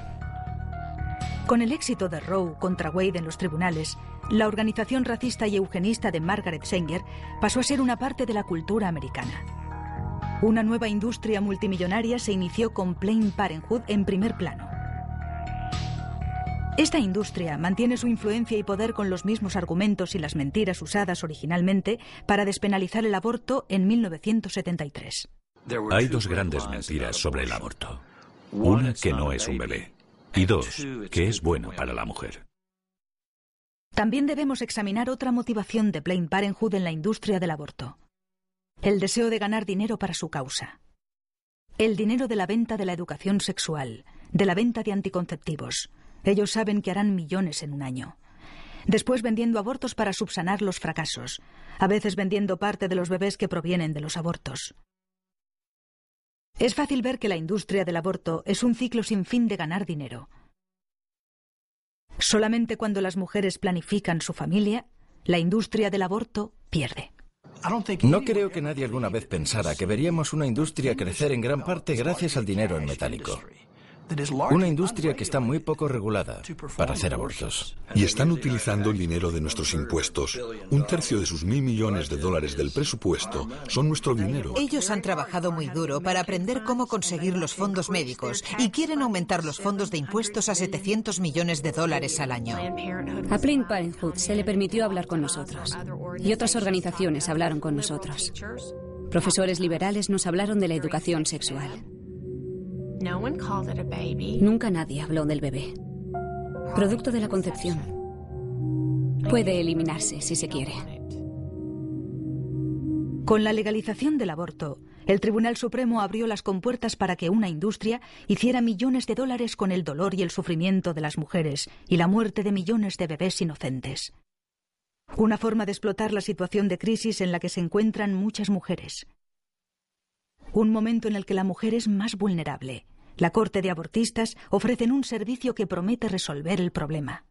Con el éxito de Roe contra Wade en los tribunales, la organización racista y eugenista de Margaret Sanger pasó a ser una parte de la cultura americana. Una nueva industria multimillonaria se inició con Planned Parenthood en primer plano. Esta industria mantiene su influencia y poder con los mismos argumentos y las mentiras usadas originalmente para despenalizar el aborto en 1973. Hay 2 grandes mentiras sobre el aborto. Una, que no es un bebé. Y 2, que es bueno para la mujer. También debemos examinar otra motivación de Planned Parenthood en la industria del aborto. El deseo de ganar dinero para su causa. El dinero de la venta de la educación sexual, de la venta de anticonceptivos. Ellos saben que harán millones en un año. Después vendiendo abortos para subsanar los fracasos, a veces vendiendo parte de los bebés que provienen de los abortos. Es fácil ver que la industria del aborto es un ciclo sin fin de ganar dinero. Solamente cuando las mujeres planifican su familia, la industria del aborto pierde. No creo que nadie alguna vez pensara que veríamos una industria crecer en gran parte gracias al dinero en metálico. Una industria que está muy poco regulada para hacer abortos. Y están utilizando el dinero de nuestros impuestos. 1/3 de sus $1.000 millones del presupuesto son nuestro dinero. Ellos han trabajado muy duro para aprender cómo conseguir los fondos médicos y quieren aumentar los fondos de impuestos a $700 millones al año. A Planned Parenthood se le permitió hablar con nosotros. Y otras organizaciones hablaron con nosotros. Profesores liberales nos hablaron de la educación sexual. Nunca nadie habló del bebé. Producto de la concepción. Puede eliminarse si se quiere. Con la legalización del aborto, el Tribunal Supremo abrió las compuertas para que una industria hiciera millones de dólares con el dolor y el sufrimiento de las mujeres y la muerte de millones de bebés inocentes. Una forma de explotar la situación de crisis en la que se encuentran muchas mujeres. Un momento en el que la mujer es más vulnerable. La corte de abortistas ofrecen un servicio que promete resolver el problema.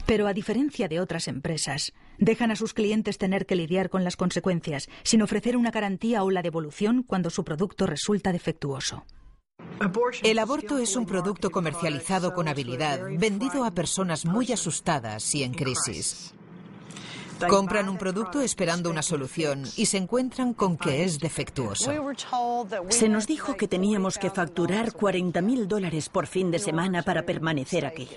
Pero a diferencia de otras empresas, dejan a sus clientes tener que lidiar con las consecuencias, sin ofrecer una garantía o la devolución cuando su producto resulta defectuoso. El aborto es un producto comercializado con habilidad, vendido a personas muy asustadas y en crisis. Compran un producto esperando una solución y se encuentran con que es defectuoso. Se nos dijo que teníamos que facturar $40.000 por fin de semana para permanecer aquí.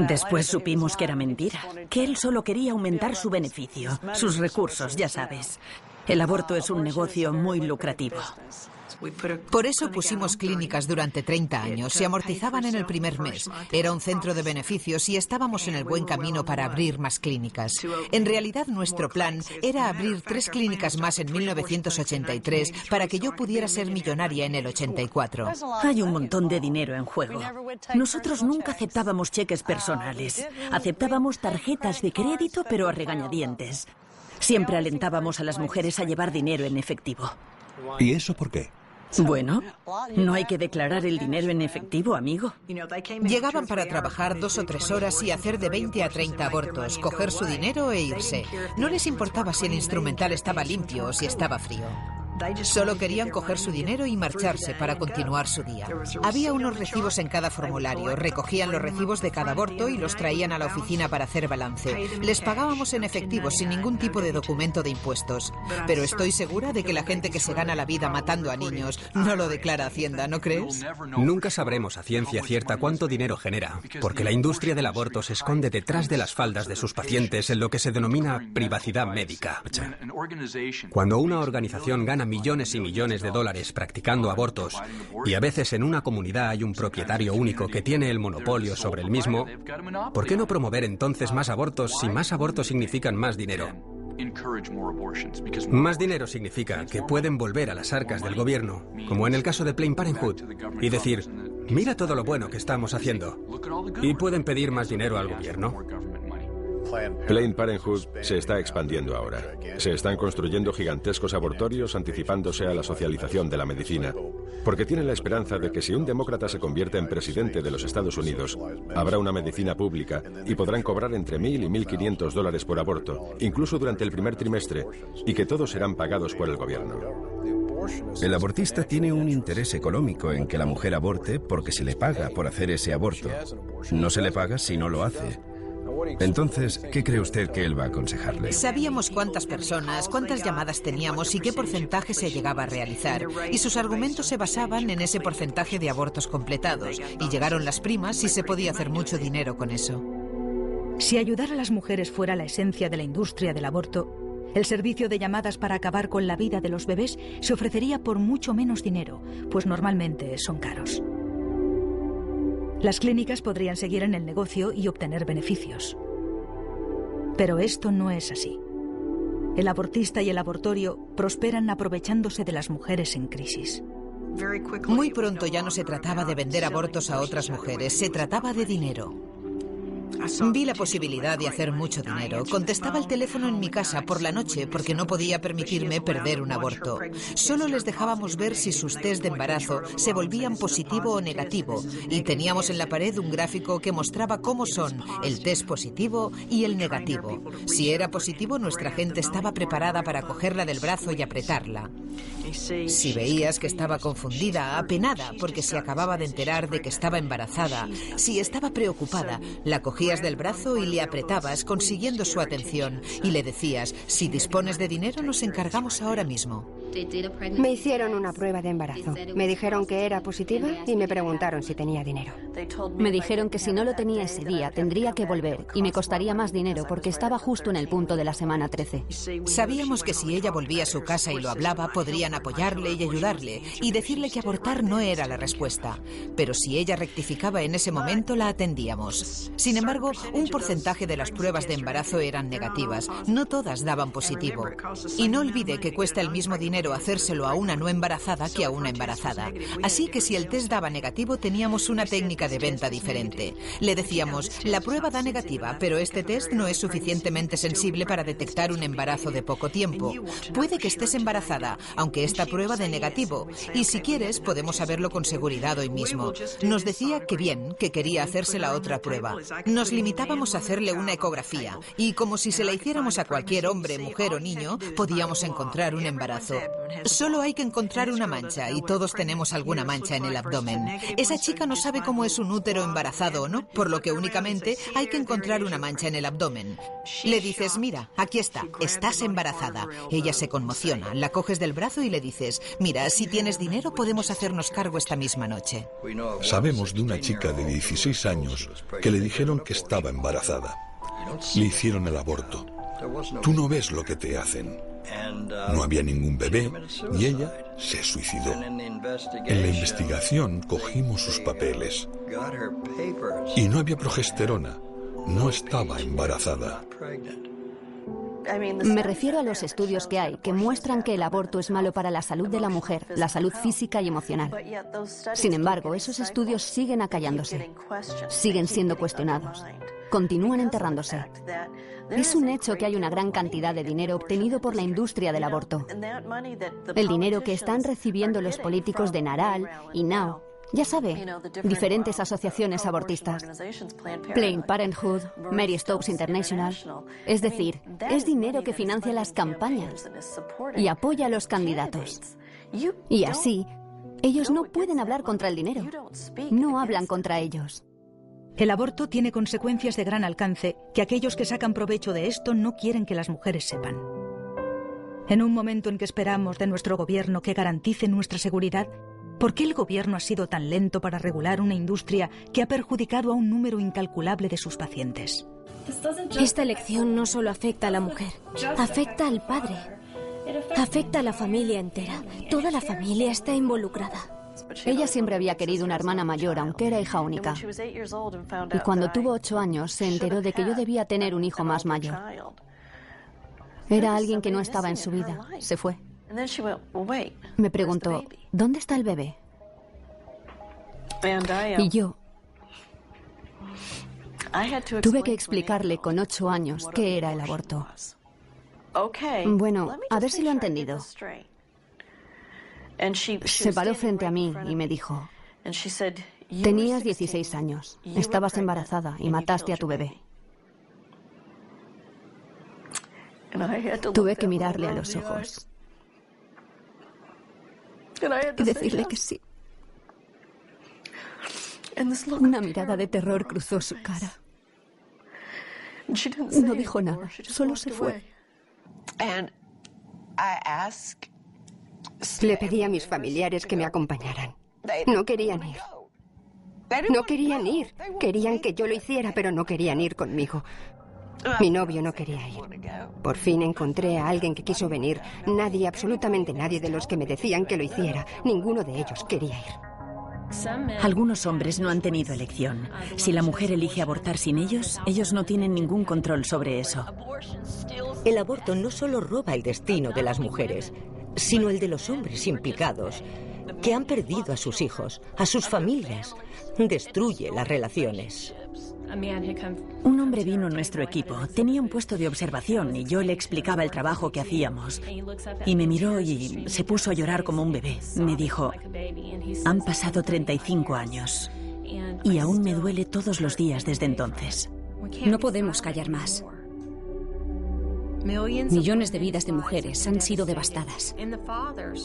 Después supimos que era mentira, que él solo quería aumentar su beneficio, sus recursos, ya sabes. El aborto es un negocio muy lucrativo. Por eso pusimos clínicas durante 30 años. Se amortizaban en el primer mes. Era un centro de beneficios y estábamos en el buen camino para abrir más clínicas. En realidad, nuestro plan era abrir 3 clínicas más en 1983 para que yo pudiera ser millonaria en el 84. Hay un montón de dinero en juego. Nosotros nunca aceptábamos cheques personales. Aceptábamos tarjetas de crédito, pero a regañadientes. Siempre alentábamos a las mujeres a llevar dinero en efectivo. ¿Y eso por qué? Bueno, no hay que declarar el dinero en efectivo, amigo. Llegaban para trabajar 2 o 3 horas y hacer de 20 a 30 abortos, coger su dinero e irse. No les importaba si el instrumental estaba limpio o si estaba frío. Solo querían coger su dinero y marcharse para continuar su día. Había unos recibos en cada formulario. Recogían los recibos de cada aborto y los traían a la oficina para hacer balance. Les pagábamos en efectivo sin ningún tipo de documento de impuestos. Pero estoy segura de que la gente que se gana la vida matando a niños no lo declara a Hacienda, ¿no crees? Nunca sabremos a ciencia cierta cuánto dinero genera, porque la industria del aborto se esconde detrás de las faldas de sus pacientes en lo que se denomina privacidad médica. Cuando una organización gana millones y millones de dólares practicando abortos, y a veces en una comunidad hay un propietario único que tiene el monopolio sobre el mismo, ¿por qué no promover entonces más abortos si más abortos significan más dinero? Más dinero significa que pueden volver a las arcas del gobierno, como en el caso de Planned Parenthood, y decir, mira todo lo bueno que estamos haciendo, y pueden pedir más dinero al gobierno. Planned Parenthood se está expandiendo ahora. Se están construyendo gigantescos abortorios anticipándose a la socialización de la medicina, porque tienen la esperanza de que si un demócrata se convierte en presidente de los Estados Unidos, habrá una medicina pública y podrán cobrar entre $1.000 y $1.500 por aborto, incluso durante el primer trimestre, y que todos serán pagados por el gobierno. El abortista tiene un interés económico en que la mujer aborte porque se le paga por hacer ese aborto. No se le paga si no lo hace. Entonces, ¿qué cree usted que él va a aconsejarle? Sabíamos cuántas personas, cuántas llamadas teníamos y qué porcentaje se llegaba a realizar. Y sus argumentos se basaban en ese porcentaje de abortos completados. Y llegaron las primas y se podía hacer mucho dinero con eso. Si ayudar a las mujeres fuera la esencia de la industria del aborto, el servicio de llamadas para acabar con la vida de los bebés se ofrecería por mucho menos dinero, pues normalmente son caros. Las clínicas podrían seguir en el negocio y obtener beneficios. Pero esto no es así. El abortista y el abortorio prosperan aprovechándose de las mujeres en crisis. Muy pronto ya no se trataba de vender abortos a otras mujeres, se trataba de dinero. Vi la posibilidad de hacer mucho dinero. Contestaba el teléfono en mi casa por la noche porque no podía permitirme perder un aborto. Solo les dejábamos ver si sus test de embarazo se volvían positivo o negativo y teníamos en la pared un gráfico que mostraba cómo son el test positivo y el negativo. Si era positivo, nuestra gente estaba preparada para cogerla del brazo y apretarla. Si veías que estaba confundida, apenada porque se acababa de enterar de que estaba embarazada, si estaba preocupada, la cogías del brazo y le apretabas, consiguiendo su atención, y le decías, si dispones de dinero nos encargamos ahora mismo. Me hicieron una prueba de embarazo. Me dijeron que era positiva y me preguntaron si tenía dinero. Me dijeron que si no lo tenía ese día tendría que volver y me costaría más dinero porque estaba justo en el punto de la semana 13. Sabíamos que si ella volvía a su casa y lo hablaba, podrían apoyarle y ayudarle y decirle que abortar no era la respuesta. Pero si ella rectificaba en ese momento, la atendíamos. Sin embargo, un porcentaje de las pruebas de embarazo eran negativas. No todas daban positivo. Y no olvide que cuesta el mismo dinero hacérselo a una no embarazada que a una embarazada. Así que si el test daba negativo, teníamos una técnica de venta diferente. Le decíamos, la prueba da negativa, pero este test no es suficientemente sensible para detectar un embarazo de poco tiempo. Puede que estés embarazada, aunque esta prueba dé negativo. Y si quieres, podemos saberlo con seguridad hoy mismo. Nos decía que bien, que quería hacerse la otra prueba. Nos limitábamos a hacerle una ecografía. Y como si se la hiciéramos a cualquier hombre, mujer o niño, podíamos encontrar un embarazo. Solo hay que encontrar una mancha, y todos tenemos alguna mancha en el abdomen. Esa chica no sabe cómo es un útero embarazado o no, por lo que únicamente hay que encontrar una mancha en el abdomen. Le dices, mira, aquí está, estás embarazada. Ella se conmociona, la coges del brazo y le dices, mira, si tienes dinero podemos hacernos cargo esta misma noche. Sabemos de una chica de 16 años que le dijeron que estaba embarazada. Le hicieron el aborto. Tú no ves lo que te hacen. No había ningún bebé y ella se suicidó. En la investigación cogimos sus papeles y no había progesterona. No estaba embarazada. Me refiero a los estudios que hay que muestran que el aborto es malo para la salud de la mujer, la salud física y emocional. Sin embargo, esos estudios siguen acallándose, siguen siendo cuestionados, continúan enterrándose. Es un hecho que hay una gran cantidad de dinero obtenido por la industria del aborto. El dinero que están recibiendo los políticos de Naral y Now. Ya sabe, diferentes asociaciones abortistas. Planned Parenthood, Mary Stopes International. Es decir, es dinero que financia las campañas y apoya a los candidatos. Y así, ellos no pueden hablar contra el dinero. No hablan contra ellos. El aborto tiene consecuencias de gran alcance que aquellos que sacan provecho de esto no quieren que las mujeres sepan. En un momento en que esperamos de nuestro gobierno que garantice nuestra seguridad, ¿por qué el gobierno ha sido tan lento para regular una industria que ha perjudicado a un número incalculable de sus pacientes? Esta elección no solo afecta a la mujer, afecta al padre, afecta a la familia entera. Toda la familia está involucrada. Ella siempre había querido una hermana mayor, aunque era hija única. Y cuando tuvo 8 años, se enteró de que yo debía tener un hijo más mayor. Era alguien que no estaba en su vida. Se fue. Me preguntó, ¿dónde está el bebé? Y yo tuve que explicarle con 8 años qué era el aborto. Bueno, a ver si lo ha entendido. Se paró frente a mí y me dijo, tenías 16 años, estabas embarazada y mataste a tu bebé. Tuve que mirarle a los ojos y decirle que sí. Una mirada de terror cruzó su cara. No dijo nada, solo se fue. Le pedí a mis familiares que me acompañaran. No querían ir. No querían ir. Querían que yo lo hiciera, pero no querían ir conmigo. Mi novio no quería ir. Por fin encontré a alguien que quiso venir. Nadie, absolutamente nadie de los que me decían que lo hiciera. Ninguno de ellos quería ir. Algunos hombres no han tenido elección. Si la mujer elige abortar sin ellos, ellos no tienen ningún control sobre eso. El aborto no solo roba el destino de las mujeres, sino el de los hombres implicados, que han perdido a sus hijos, a sus familias. Destruye las relaciones. Un hombre vino a nuestro equipo, tenía un puesto de observación y yo le explicaba el trabajo que hacíamos. Y me miró y se puso a llorar como un bebé. Me dijo, han pasado 35 años y aún me duele todos los días desde entonces. No podemos callar más. Millones de vidas de mujeres han sido devastadas.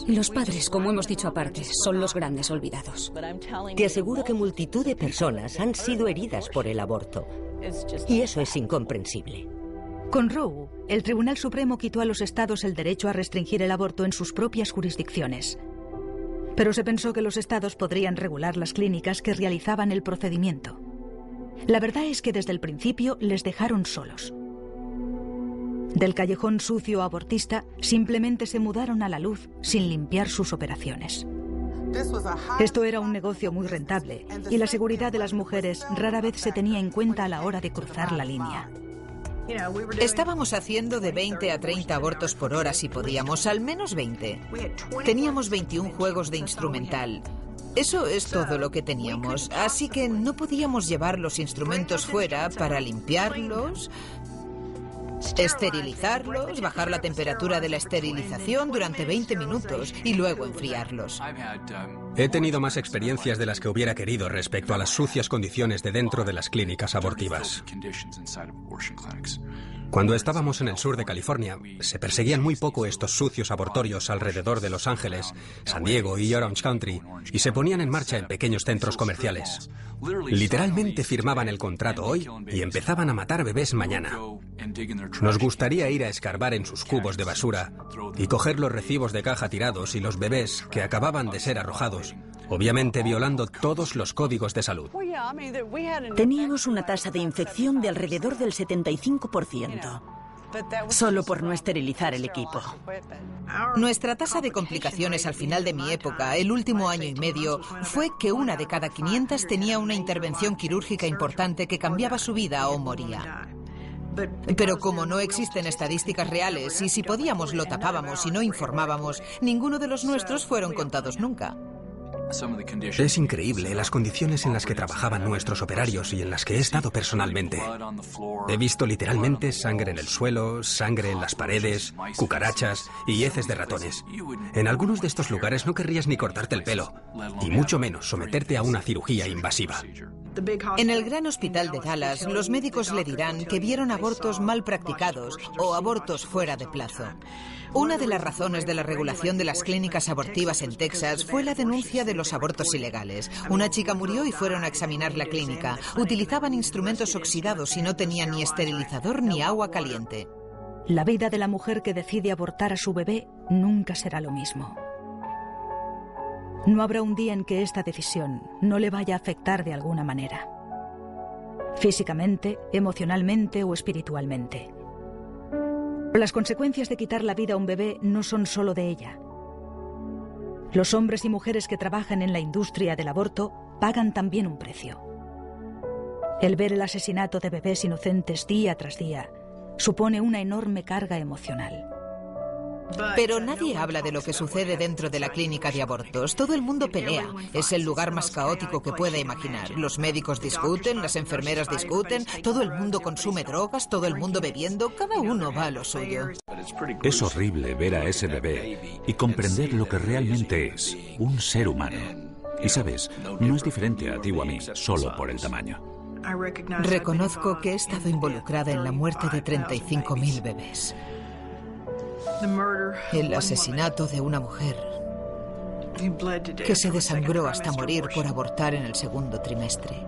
Y los padres, como hemos dicho aparte, son los grandes olvidados. Te aseguro que multitud de personas han sido heridas por el aborto. Y eso es incomprensible. Con Roe, el Tribunal Supremo quitó a los estados el derecho a restringir el aborto en sus propias jurisdicciones. Pero se pensó que los estados podrían regular las clínicas que realizaban el procedimiento. La verdad es que desde el principio les dejaron solos. Del callejón sucio abortista simplemente se mudaron a la luz sin limpiar sus operaciones. Esto era un negocio muy rentable y la seguridad de las mujeres rara vez se tenía en cuenta a la hora de cruzar la línea. Estábamos haciendo de 20 a 30 abortos por hora si podíamos, al menos 20. Teníamos 21 juegos de instrumental. Eso es todo lo que teníamos, así que no podíamos llevar los instrumentos fuera para limpiarlos, esterilizarlos, bajar la temperatura de la esterilización durante 20 minutos y luego enfriarlos. He tenido más experiencias de las que hubiera querido respecto a las sucias condiciones de dentro de las clínicas abortivas. Cuando estábamos en el sur de California, se perseguían muy poco estos sucios abortorios alrededor de Los Ángeles, San Diego y Orange County, y se ponían en marcha en pequeños centros comerciales. Literalmente firmaban el contrato hoy y empezaban a matar bebés mañana. Nos gustaría ir a escarbar en sus cubos de basura y coger los recibos de caja tirados y los bebés que acababan de ser arrojados, obviamente violando todos los códigos de salud. Teníamos una tasa de infección de alrededor del 75%, solo por no esterilizar el equipo. Nuestra tasa de complicaciones al final de mi época, el último año y medio, fue que 1 de cada 500 tenía una intervención quirúrgica importante que cambiaba su vida o moría. Pero como no existen estadísticas reales y si podíamos lo tapábamos y no informábamos, ninguno de los nuestros fueron contados nunca. Es increíble las condiciones en las que trabajaban nuestros operarios y en las que he estado personalmente. He visto literalmente sangre en el suelo, sangre en las paredes, cucarachas y heces de ratones. En algunos de estos lugares no querrías ni cortarte el pelo, y mucho menos someterte a una cirugía invasiva. En el gran hospital de Dallas, los médicos le dirán que vieron abortos mal practicados o abortos fuera de plazo. Una de las razones de la regulación de las clínicas abortivas en Texas fue la denuncia de los abortos ilegales. Una chica murió y fueron a examinar la clínica. Utilizaban instrumentos oxidados y no tenían ni esterilizador ni agua caliente. La vida de la mujer que decide abortar a su bebé nunca será lo mismo. No habrá un día en que esta decisión no le vaya a afectar de alguna manera. Físicamente, emocionalmente o espiritualmente. Las consecuencias de quitar la vida a un bebé no son solo de ella. Los hombres y mujeres que trabajan en la industria del aborto pagan también un precio. El ver el asesinato de bebés inocentes día tras día supone una enorme carga emocional. Pero nadie habla de lo que sucede dentro de la clínica de abortos. Todo el mundo pelea. Es el lugar más caótico que pueda imaginar. Los médicos discuten, las enfermeras discuten, todo el mundo consume drogas, todo el mundo bebiendo, cada uno va a lo suyo. Es horrible ver a ese bebé y comprender lo que realmente es, un ser humano. Y sabes, no es diferente a ti o a mí, solo por el tamaño. Reconozco que he estado involucrada en la muerte de 35.000 bebés. El asesinato de una mujer que se desangró hasta morir por abortar en el segundo trimestre.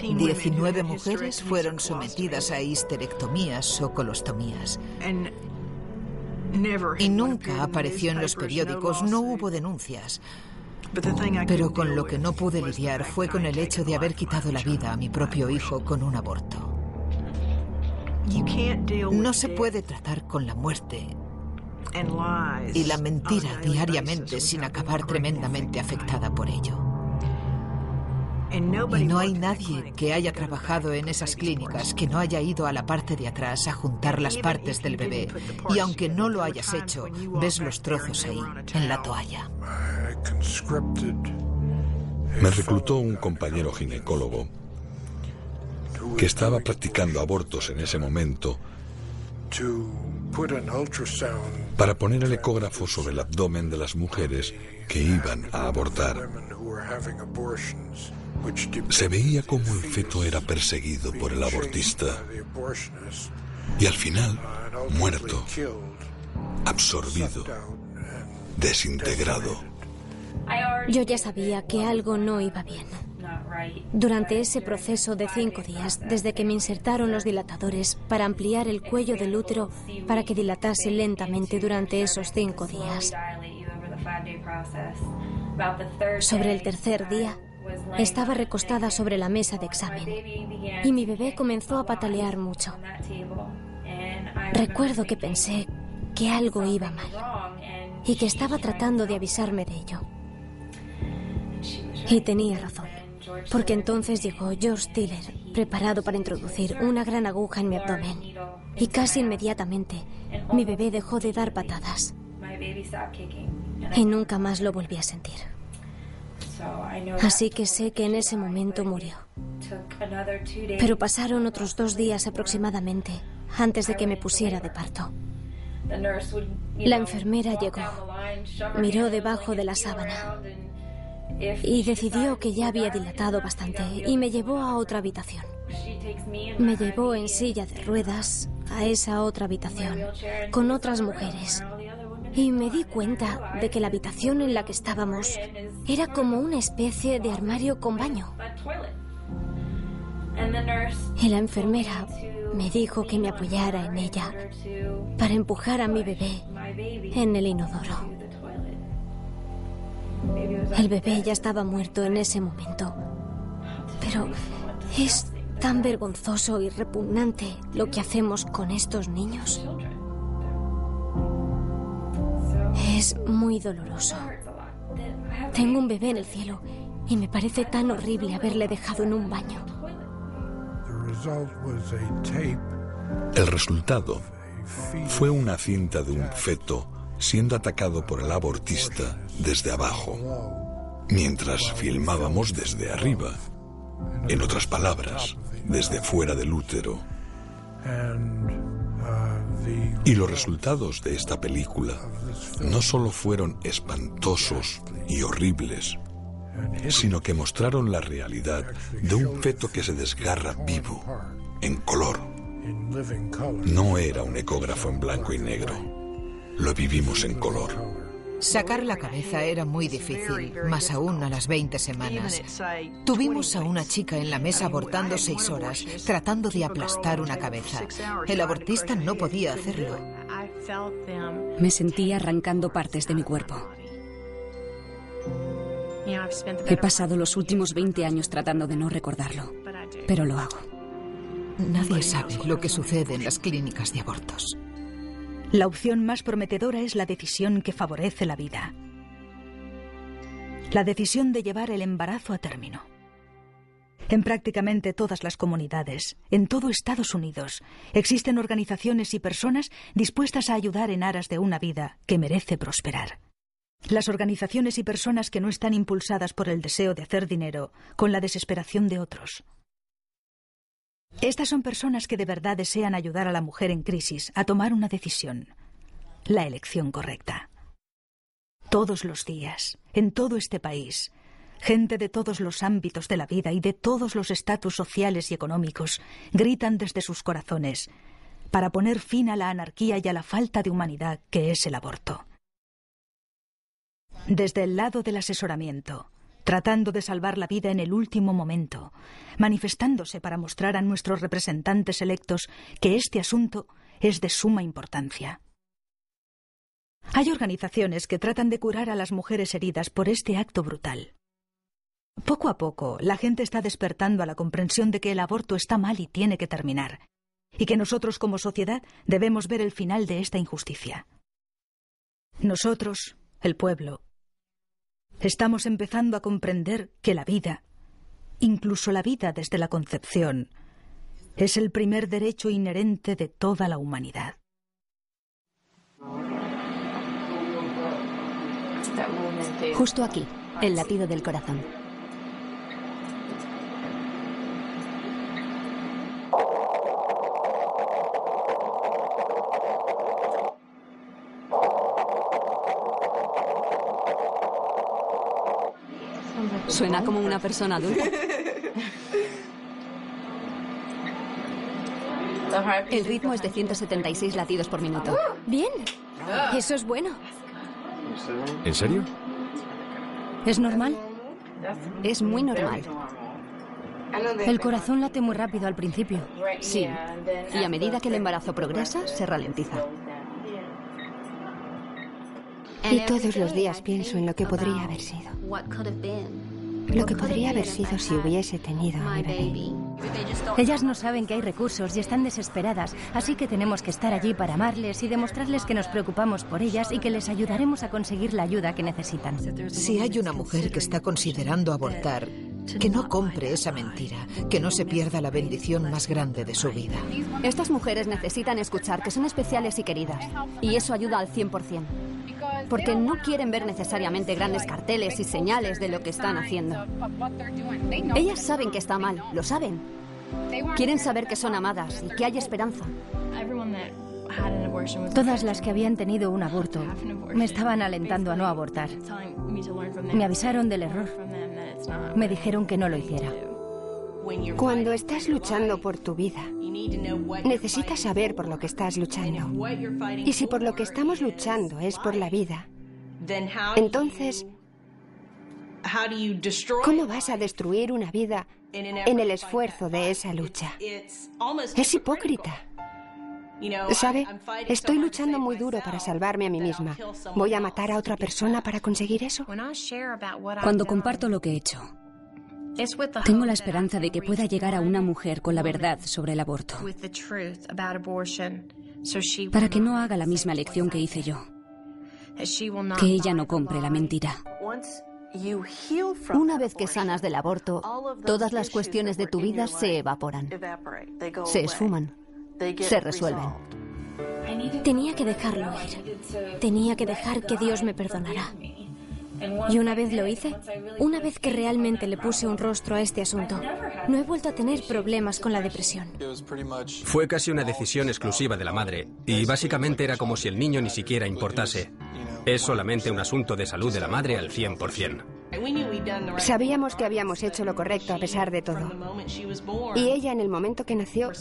19 mujeres fueron sometidas a histerectomías o colostomías. Y nunca apareció en los periódicos, no hubo denuncias. Pero con lo que no pude lidiar fue con el hecho de haber quitado la vida a mi propio hijo con un aborto. No se puede tratar con la muerte y la mentira diariamente sin acabar tremendamente afectada por ello. Y no hay nadie que haya trabajado en esas clínicas que no haya ido a la parte de atrás a juntar las partes del bebé. Y aunque no lo hayas hecho, ves los trozos ahí, en la toalla. Me reclutó un compañero ginecólogo que estaba practicando abortos en ese momento para poner el ecógrafo sobre el abdomen de las mujeres que iban a abortar. Se veía como el feto era perseguido por el abortista y al final muerto, absorbido, desintegrado. Yo ya sabía que algo no iba bien. Durante ese proceso de 5 días, desde que me insertaron los dilatadores para ampliar el cuello del útero para que dilatase lentamente durante esos 5 días. Sobre el tercer día, estaba recostada sobre la mesa de examen y mi bebé comenzó a patalear mucho. Recuerdo que pensé que algo iba mal y que estaba tratando de avisarme de ello. Y tenía razón, porque entonces llegó George Tiller, preparado para introducir una gran aguja en mi abdomen. Y casi inmediatamente, mi bebé dejó de dar patadas. Y nunca más lo volví a sentir. Así que sé que en ese momento murió. Pero pasaron otros 2 días aproximadamente antes de que me pusiera de parto. La enfermera llegó, miró debajo de la sábana y decidió que ya había dilatado bastante y me llevó a otra habitación. Me llevó en silla de ruedas a esa otra habitación con otras mujeres y me di cuenta de que la habitación en la que estábamos era como una especie de armario con baño. Y la enfermera me dijo que me apoyara en ella para empujar a mi bebé en el inodoro. El bebé ya estaba muerto en ese momento. Pero es tan vergonzoso y repugnante lo que hacemos con estos niños. Es muy doloroso. Tengo un bebé en el cielo y me parece tan horrible haberle dejado en un baño. El resultado fue una cinta de un feto siendo atacado por el abortista desde abajo. mientras filmábamos desde arriba. En otras palabras, desde fuera del útero. Y los resultados de esta película no solo fueron espantosos y horribles, sino que mostraron la realidad de un feto que se desgarra vivo, en color. No era un ecógrafo en blanco y negro. Lo vivimos en color. Sacar la cabeza era muy difícil, más aún a las 20 semanas. Tuvimos a una chica en la mesa abortando 6 horas, tratando de aplastar una cabeza. El abortista no podía hacerlo. Me sentía arrancando partes de mi cuerpo. He pasado los últimos 20 años tratando de no recordarlo, pero lo hago. Nadie sabe lo que sucede en las clínicas de abortos. La opción más prometedora es la decisión que favorece la vida. La decisión de llevar el embarazo a término. En prácticamente todas las comunidades, en todo Estados Unidos, existen organizaciones y personas dispuestas a ayudar en aras de una vida que merece prosperar. Las organizaciones y personas que no están impulsadas por el deseo de hacer dinero con la desesperación de otros. Estas son personas que de verdad desean ayudar a la mujer en crisis a tomar una decisión, la elección correcta. Todos los días, en todo este país, gente de todos los ámbitos de la vida y de todos los estatus sociales y económicos gritan desde sus corazones para poner fin a la anarquía y a la falta de humanidad que es el aborto. Desde el lado del asesoramiento, tratando de salvar la vida en el último momento, manifestándose para mostrar a nuestros representantes electos que este asunto es de suma importancia. Hay organizaciones que tratan de curar a las mujeres heridas por este acto brutal. Poco a poco, la gente está despertando a la comprensión de que el aborto está mal y tiene que terminar, y que nosotros como sociedad debemos ver el final de esta injusticia. Nosotros, el pueblo, estamos empezando a comprender que la vida, incluso la vida desde la concepción, es el primer derecho inherente de toda la humanidad. Justo aquí, el latido del corazón. Suena como una persona adulta. El ritmo es de 176 latidos por minuto. Bien, eso es bueno. ¿En serio? ¿Es normal? Es muy normal. El corazón late muy rápido al principio. Sí, y a medida que el embarazo progresa, se ralentiza. Y todos los días pienso en lo que podría haber sido. Lo que podría haber sido si hubiese tenido a mi bebé. Ellas no saben que hay recursos y están desesperadas, así que tenemos que estar allí para amarles y demostrarles que nos preocupamos por ellas y que les ayudaremos a conseguir la ayuda que necesitan. Si hay una mujer que está considerando abortar, que no compre esa mentira, que no se pierda la bendición más grande de su vida. Estas mujeres necesitan escuchar que son especiales y queridas, y eso ayuda al 100%. Porque no quieren ver necesariamente grandes carteles y señales de lo que están haciendo. Ellas saben que está mal, lo saben. Quieren saber que son amadas y que hay esperanza. Todas las que habían tenido un aborto me estaban alentando a no abortar. Me avisaron del error. Me dijeron que no lo hiciera. Cuando estás luchando por tu vida, necesitas saber por lo que estás luchando. Y si por lo que estamos luchando es por la vida, entonces, ¿cómo vas a destruir una vida en el esfuerzo de esa lucha? Es hipócrita. ¿Sabe? Estoy luchando muy duro para salvarme a mí misma. ¿Voy a matar a otra persona para conseguir eso? Cuando comparto lo que he hecho, tengo la esperanza de que pueda llegar a una mujer con la verdad sobre el aborto, para que no haga la misma elección que hice yo, que ella no compre la mentira. Una vez que sanas del aborto, todas las cuestiones de tu vida se evaporan, se esfuman, se resuelven. Tenía que dejarlo ir. Tenía que dejar que Dios me perdonara. Y una vez lo hice, una vez que realmente le puse un rostro a este asunto, no he vuelto a tener problemas con la depresión. Fue casi una decisión exclusiva de la madre, y básicamente era como si el niño ni siquiera importase. Es solamente un asunto de salud de la madre al 100%. Sabíamos que habíamos hecho lo correcto a pesar de todo. Y ella, en el momento que nació,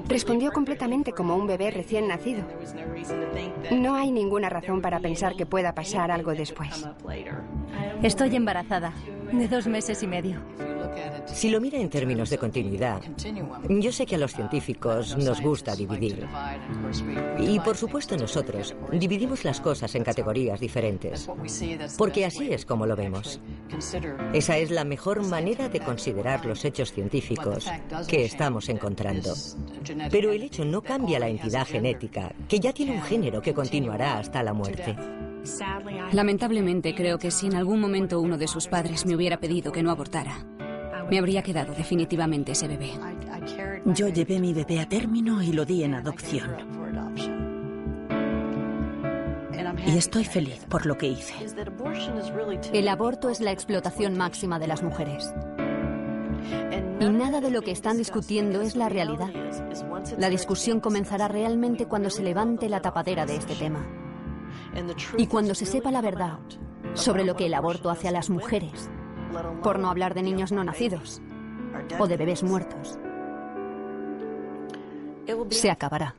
respondió completamente como un bebé recién nacido. No hay ninguna razón para pensar que pueda pasar algo después. Estoy embarazada, de 2 meses y medio. Si lo mira en términos de continuidad, yo sé que a los científicos nos gusta dividir. Y por supuesto nosotros dividimos las cosas en categorías diferentes, porque así es como lo vemos. Esa es la mejor manera de considerar los hechos científicos que estamos encontrando. Pero el hecho no cambia la entidad genética, que ya tiene un género que continuará hasta la muerte. Lamentablemente, creo que si en algún momento uno de sus padres me hubiera pedido que no abortara, me habría quedado definitivamente ese bebé. Yo llevé mi bebé a término y lo di en adopción. Y estoy feliz por lo que hice. El aborto es la explotación máxima de las mujeres. Y nada de lo que están discutiendo es la realidad. La discusión comenzará realmente cuando se levante la tapadera de este tema. Y cuando se sepa la verdad sobre lo que el aborto hace a las mujeres, por no hablar de niños no nacidos o de bebés muertos, se acabará.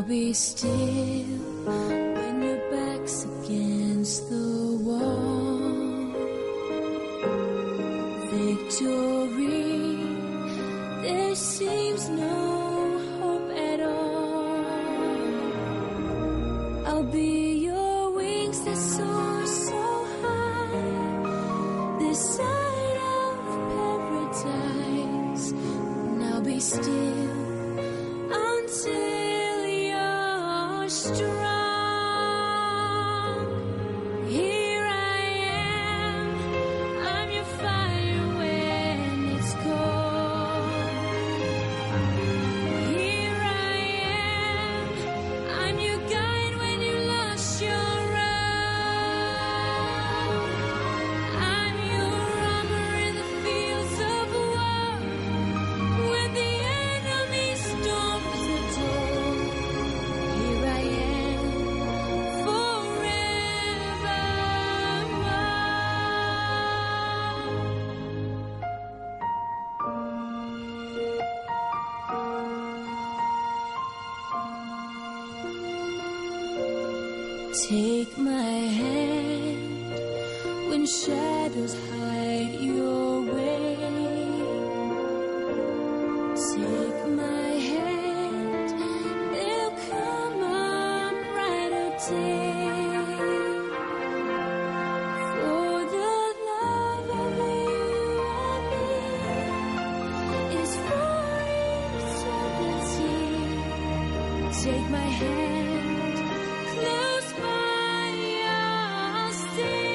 Be still when your back's against the wall. Victory, there seems no hope at all. I'll be your wings that soar so high, this side of paradise. Now be still until strong. Here I am, I'm your fire when it's cold. Here I am, I'm your guide when you lost your road. I'm your armor in the fields of war, when the enemy storms the door. Take my hand when shadows hide your way. Take my hand, there'll come a brighter day. For the love of you and me is for eternity. Take my hand, close by your stay.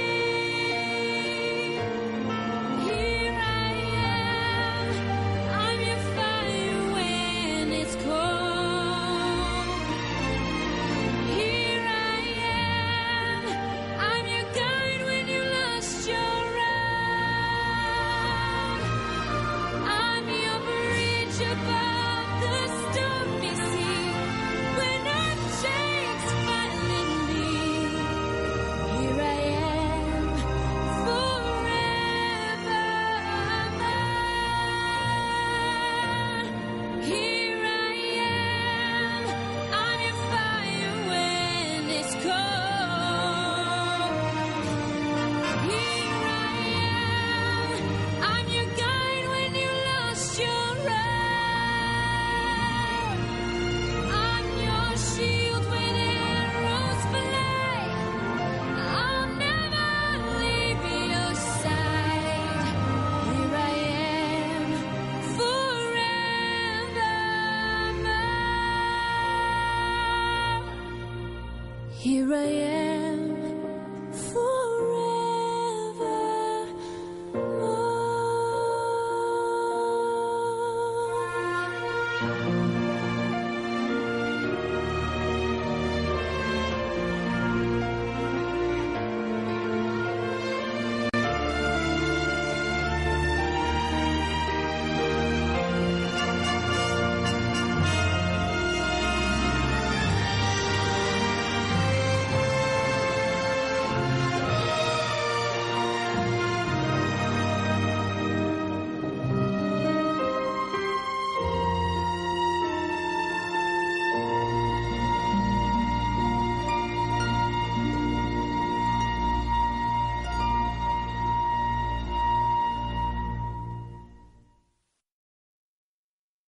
Here I am, I'm your fire when it's cold. Here I am, I'm your guide when you lost your road. I'm your bridge above the stormy sea when I'm Here I am.